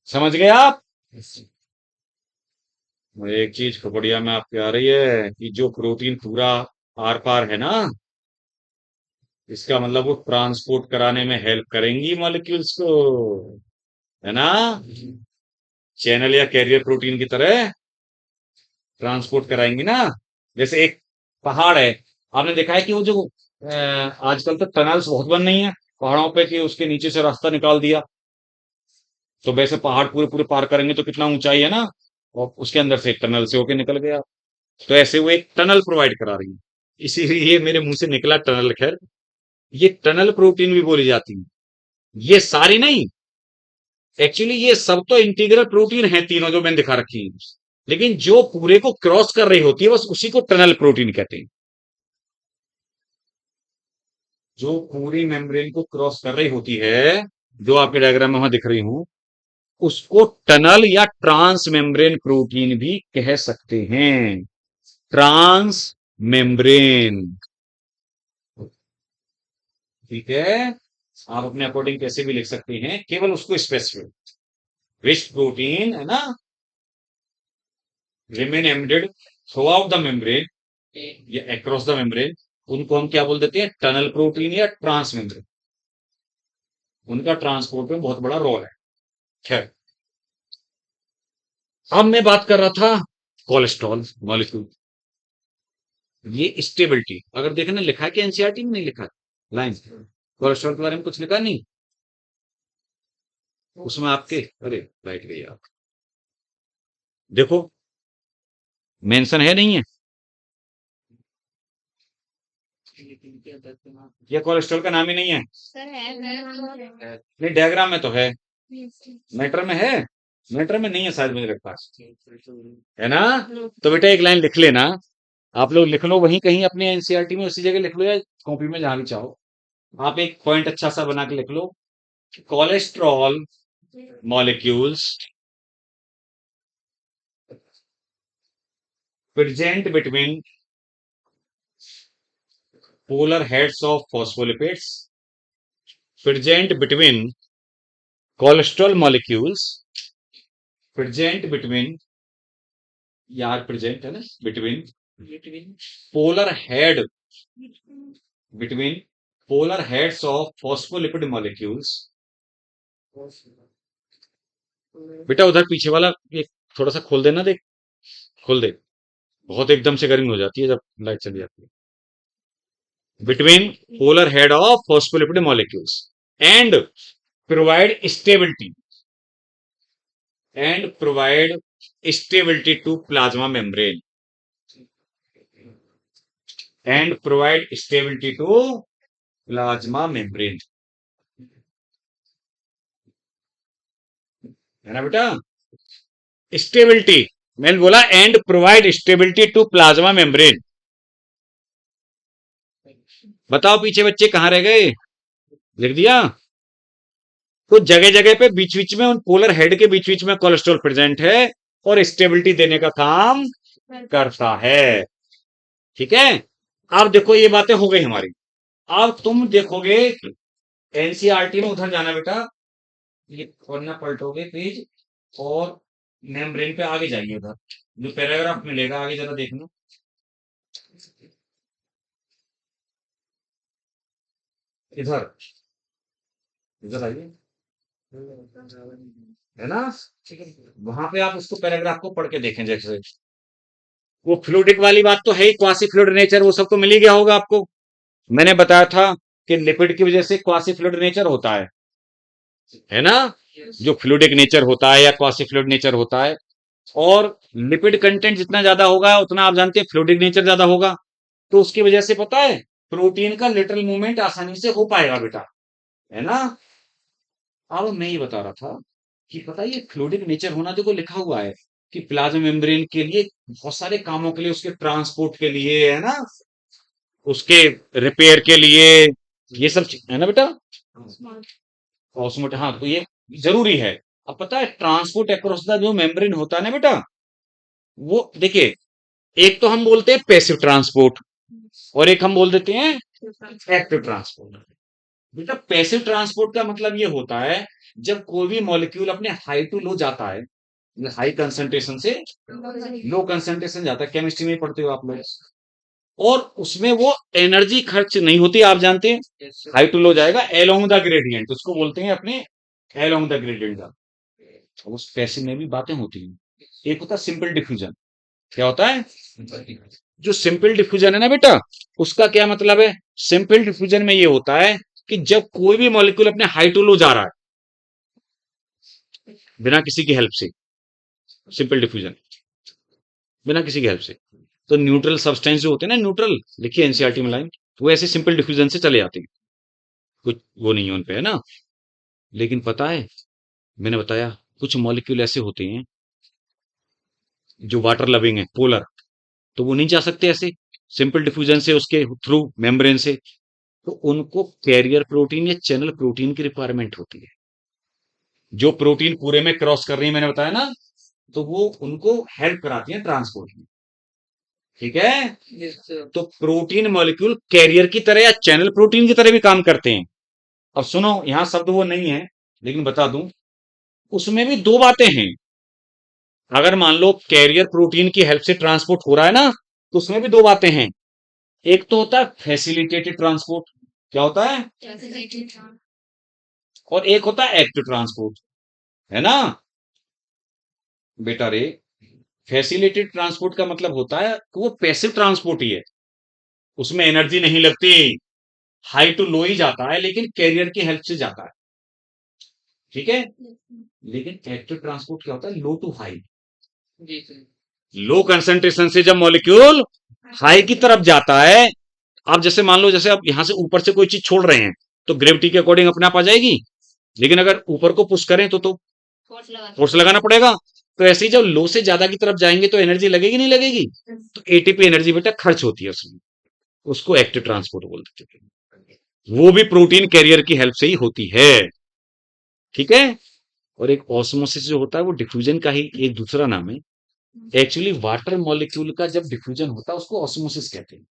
समझ गए आप? एक चीज बढ़िया में आपके आ रही है कि जो प्रोटीन पूरा आर पार है ना, इसका मतलब वो ट्रांसपोर्ट कराने में हेल्प करेंगी मॉलिक्यूल्स को, है ना? चैनल या कैरियर प्रोटीन की तरह ट्रांसपोर्ट कराएंगी ना। जैसे एक पहाड़ है, आपने देखा है कि वो जो आजकल तो टनल्स बहुत बन रही हैं पहाड़ों पे, कि उसके नीचे से रास्ता निकाल दिया, तो वैसे पहाड़ पूरे पूरे पार करेंगे तो कितना ऊंचाई है ना। और उसके अंदर से टनल से होके निकल गया। तो ऐसे वो एक टनल प्रोवाइड करा रही है, इसीलिए मेरे मुंह से निकला टनल। खैर, ये टनल प्रोटीन भी बोली जाती है। ये सारी नहीं, एक्चुअली ये सब तो इंटीग्रल प्रोटीन है, तीनों जो मैंने दिखा रखी है, लेकिन जो पूरे को क्रॉस कर रही होती है बस उसी को टनल प्रोटीन कहते हैं। जो पूरी मेम्ब्रेन को क्रॉस कर रही होती है, जो आपके डायग्राम में वहां दिख रही हूं, उसको टनल या ट्रांस मेम्ब्रेन प्रोटीन भी कह सकते हैं। ट्रांस मेम्ब्रेन, ठीक है। आप अपने अकॉर्डिंग कैसे भी लिख सकते हैं, केवल उसको स्पेसिफिक विच प्रोटीन है ना, remain embedded through out the membrane या अक्रॉस द मेम्ब्रेन, उनको हम क्या बोल देते हैं, टनल प्रोटीन या ट्रांस मेम्ब्रेन। उनका ट्रांसपोर्ट में बहुत बड़ा रोल है। खैर, अब मैं बात कर रहा था कोलेस्ट्रॉल मॉलिक्यूल। ये स्टेबिलिटी, अगर देखना लिखा है कि एनसीईआरटी में नहीं लिखा है लाइन, कोलेस्ट्रॉल के बारे में कुछ लिखा नहीं उसमें आपके। अरे लाइट गई, आप देखो, मेंशन है नहीं है, ये कोलेस्ट्रॉल का नाम ही नहीं है। नहीं, डायग्राम में तो है, मैटर में है, मैटर में नहीं है शायद, मुझे लगता है ना। तो बेटा एक लाइन लिख लेना, आप लोग लिख लो वहीं कहीं अपने एनसीईआरटी में, उसी जगह लिख लो या कॉपी में जहां भी चाहो। आप एक पॉइंट अच्छा सा बना के लिख लो, cholesterol molecules present between polar heads of phospholipids present between cholesterol molecules present between, यार present है ना, between polar head, between polar heads of phospholipid molecules। बेटा उधर पीछे वाला एक थोड़ा सा खोल देना, देख, खोल दे, बहुत एकदम से गर्मी हो जाती है जब लाइट चली जाती है। between polar head of phospholipid molecules and provide stability and provide stability to plasma membrane and provide stability to plasma membrane, है ना बेटा। स्टेबिलिटी, मैंने बोला and provide stability to plasma membrane. बताओ पीछे बच्चे कहां रह गए, लिख दिया। तो जगह जगह पे बीच बीच में, उन पोलर हेड के बीच बीच में कोलेस्ट्रॉल प्रेजेंट है और स्टेबिलिटी देने का काम करता है, ठीक है। अब देखो ये बातें हो गई हमारी। अब तुम देखोगे एनसीईआरटी में, उधर जाना बेटा, ये पढ़ना पलटोगे पेज और मेम्ब्रेन पे आगे जाइए, उधर जो पैराग्राफ मिलेगा आगे जरा देखना, इधर इधर आइए, है ना। वहां पे आप उसको पैराग्राफ को पढ़ के देखें, जैसे वो फ्लूइडिक वाली बात तो है ही, क्वासी फ्लूइड नेचर वो सब तो मिल ही गया होगा आपको। मैंने बताया था कि लिपिड की वजह से क्वासी फ्लूइड नेचर होता है ना, जो फ्लूइडिक नेचर होता है या क्वासी फ्लूइड नेचर होता है। और लिपिड कंटेंट जितना ज्यादा होगा उतना आप जानते हैं फ्लूइडिक नेचर ज्यादा होगा, तो उसकी वजह से पता है प्रोटीन का लेटरल मूवमेंट आसानी से हो पाएगा बेटा, है ना। अब मैं ये बता रहा था कि पता है ये फ्लूइडिक नेचर होना देखो लिखा हुआ है कि प्लाज्मा मेम्ब्रेन के लिए बहुत सारे कामों के लिए, उसके ट्रांसपोर्ट के लिए, है ना, उसके रिपेयर के लिए, ये सब है ना बेटा, ऑस्मोट, हाँ, तो ये जरूरी है। अब पता है ट्रांसपोर्ट अक्रॉस द जो मेम्ब्रेन होता है ना बेटा, वो देखिए, एक तो हम बोलते हैं पैसिव ट्रांसपोर्ट और एक हम बोल देते हैं एक्टिव ट्रांसपोर्ट। बेटा पैसिव ट्रांसपोर्ट का मतलब ये होता है जब कोई भी मॉलिक्यूल अपने हाई टू लो जाता है, हाई कंसंट्रेशन से लो कंसंट्रेशन जाता है, केमिस्ट्री में पढ़ते हो आप लोग, और उसमें वो एनर्जी खर्च नहीं होती, आप जानते हैं, हाई टू लो जाएगा एलोंग द ग्रेडियंट, उसको बोलते हैं अपने एलोंग द ग्रेडियंट का। उस पैसिव में भी बातें होती हैं। एक होता है सिंपल डिफ्यूजन, क्या होता है, जो सिंपल डिफ्यूजन है ना बेटा, उसका क्या मतलब है, सिंपल डिफ्यूजन में ये होता है कि जब कोई भी मॉलिक्यूल अपने हाई टू लो जा रहा है बिना किसी की हेल्प से, सिंपल डिफ्यूजन, बिना किसी की हेल्प से। तो न्यूट्रल सब्सटेंस जो होते हैं ना, न्यूट्रल, लिखिए एनसीईआरटी में लाइन, वो ऐसे सिंपल डिफ्यूजन से चले जाते हैं, कुछ वो नहीं है उन पे, है ना। लेकिन पता है, मैंने बताया कुछ मॉलिक्यूल ऐसे होते हैं जो वाटर लविंग है, पोलर, तो वो नहीं जा सकते ऐसे सिंपल डिफ्यूजन से, उसके थ्रू मेम्ब्रेन से। तो उनको कैरियर प्रोटीन या चैनल प्रोटीन की रिक्वायरमेंट होती है, जो प्रोटीन पूरे में क्रॉस कर रही है, मैंने बताया ना, तो वो उनको हेल्प कराती है ट्रांसपोर्ट में। ठीक है। तो प्रोटीन मॉलिक्यूल कैरियर की तरह या चैनल प्रोटीन की तरह भी काम करते हैं। अब सुनो, यहां शब्द वो नहीं है, लेकिन बता दूं, उसमें भी दो बातें हैं। अगर मान लो कैरियर प्रोटीन की हेल्प से ट्रांसपोर्ट हो रहा है ना, तो उसमें भी दो बातें हैं। एक तो होता है फैसिलिटेटेड ट्रांसपोर्ट, क्या होता है, और एक होता है एक्टिव ट्रांसपोर्ट, है ना बेटा रे। फैसिलिटेटेड ट्रांसपोर्ट का मतलब होता है कि वो पैसिव ट्रांसपोर्ट ही है, उसमें एनर्जी नहीं लगती, हाई टू लो ही जाता है, लेकिन कैरियर की हेल्प से जाता है। ठीक है। लेकिन एक्टिव ट्रांसपोर्ट क्या होता है, लो टू हाई, लो कंसंट्रेशन से जब मॉलिक्यूल हाई की तरफ जाता है। आप जैसे मान लो, जैसे आप यहां से ऊपर से कोई चीज छोड़ रहे हैं, तो ग्रेविटी के अकॉर्डिंग अपने आप आ जाएगी, लेकिन अगर ऊपर को पुश करें तो फोर्स लगाना पड़ेगा। तो ऐसे ही जब लो से ज्यादा की तरफ जाएंगे तो एनर्जी लगेगी नहीं लगेगी, तो एटीपी एनर्जी बेटा खर्च होती है उसमें, उसको एक्टिव ट्रांसपोर्ट बोलते हैं। वो भी प्रोटीन कैरियर की हेल्प से ही होती है। ठीक है। और एक ऑस्मोसिस जो होता है वो डिफ्यूजन का ही एक दूसरा नाम है। एक्चुअली वाटर मॉलिक्यूल का जब डिफ्यूजन होता है उसको ऑस्मोसिस कहते हैं,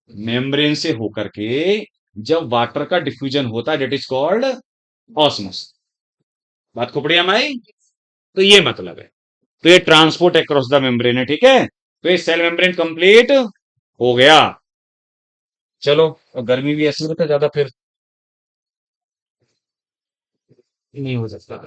मेम्ब्रेन से होकर के जब वाटर का डिफ्यूजन होता है, डेट इज कॉल्ड ऑस्मोसिस। बात को बढ़िया माई, तो ये मतलब है। तो ये ट्रांसपोर्ट अक्रॉस द मेम्ब्रेन है, ठीक है। तो ये सेल मेम्ब्रेन कंप्लीट हो गया। चलो, और गर्मी भी ऐसी होता है ज्यादा, फिर नहीं हो सकता।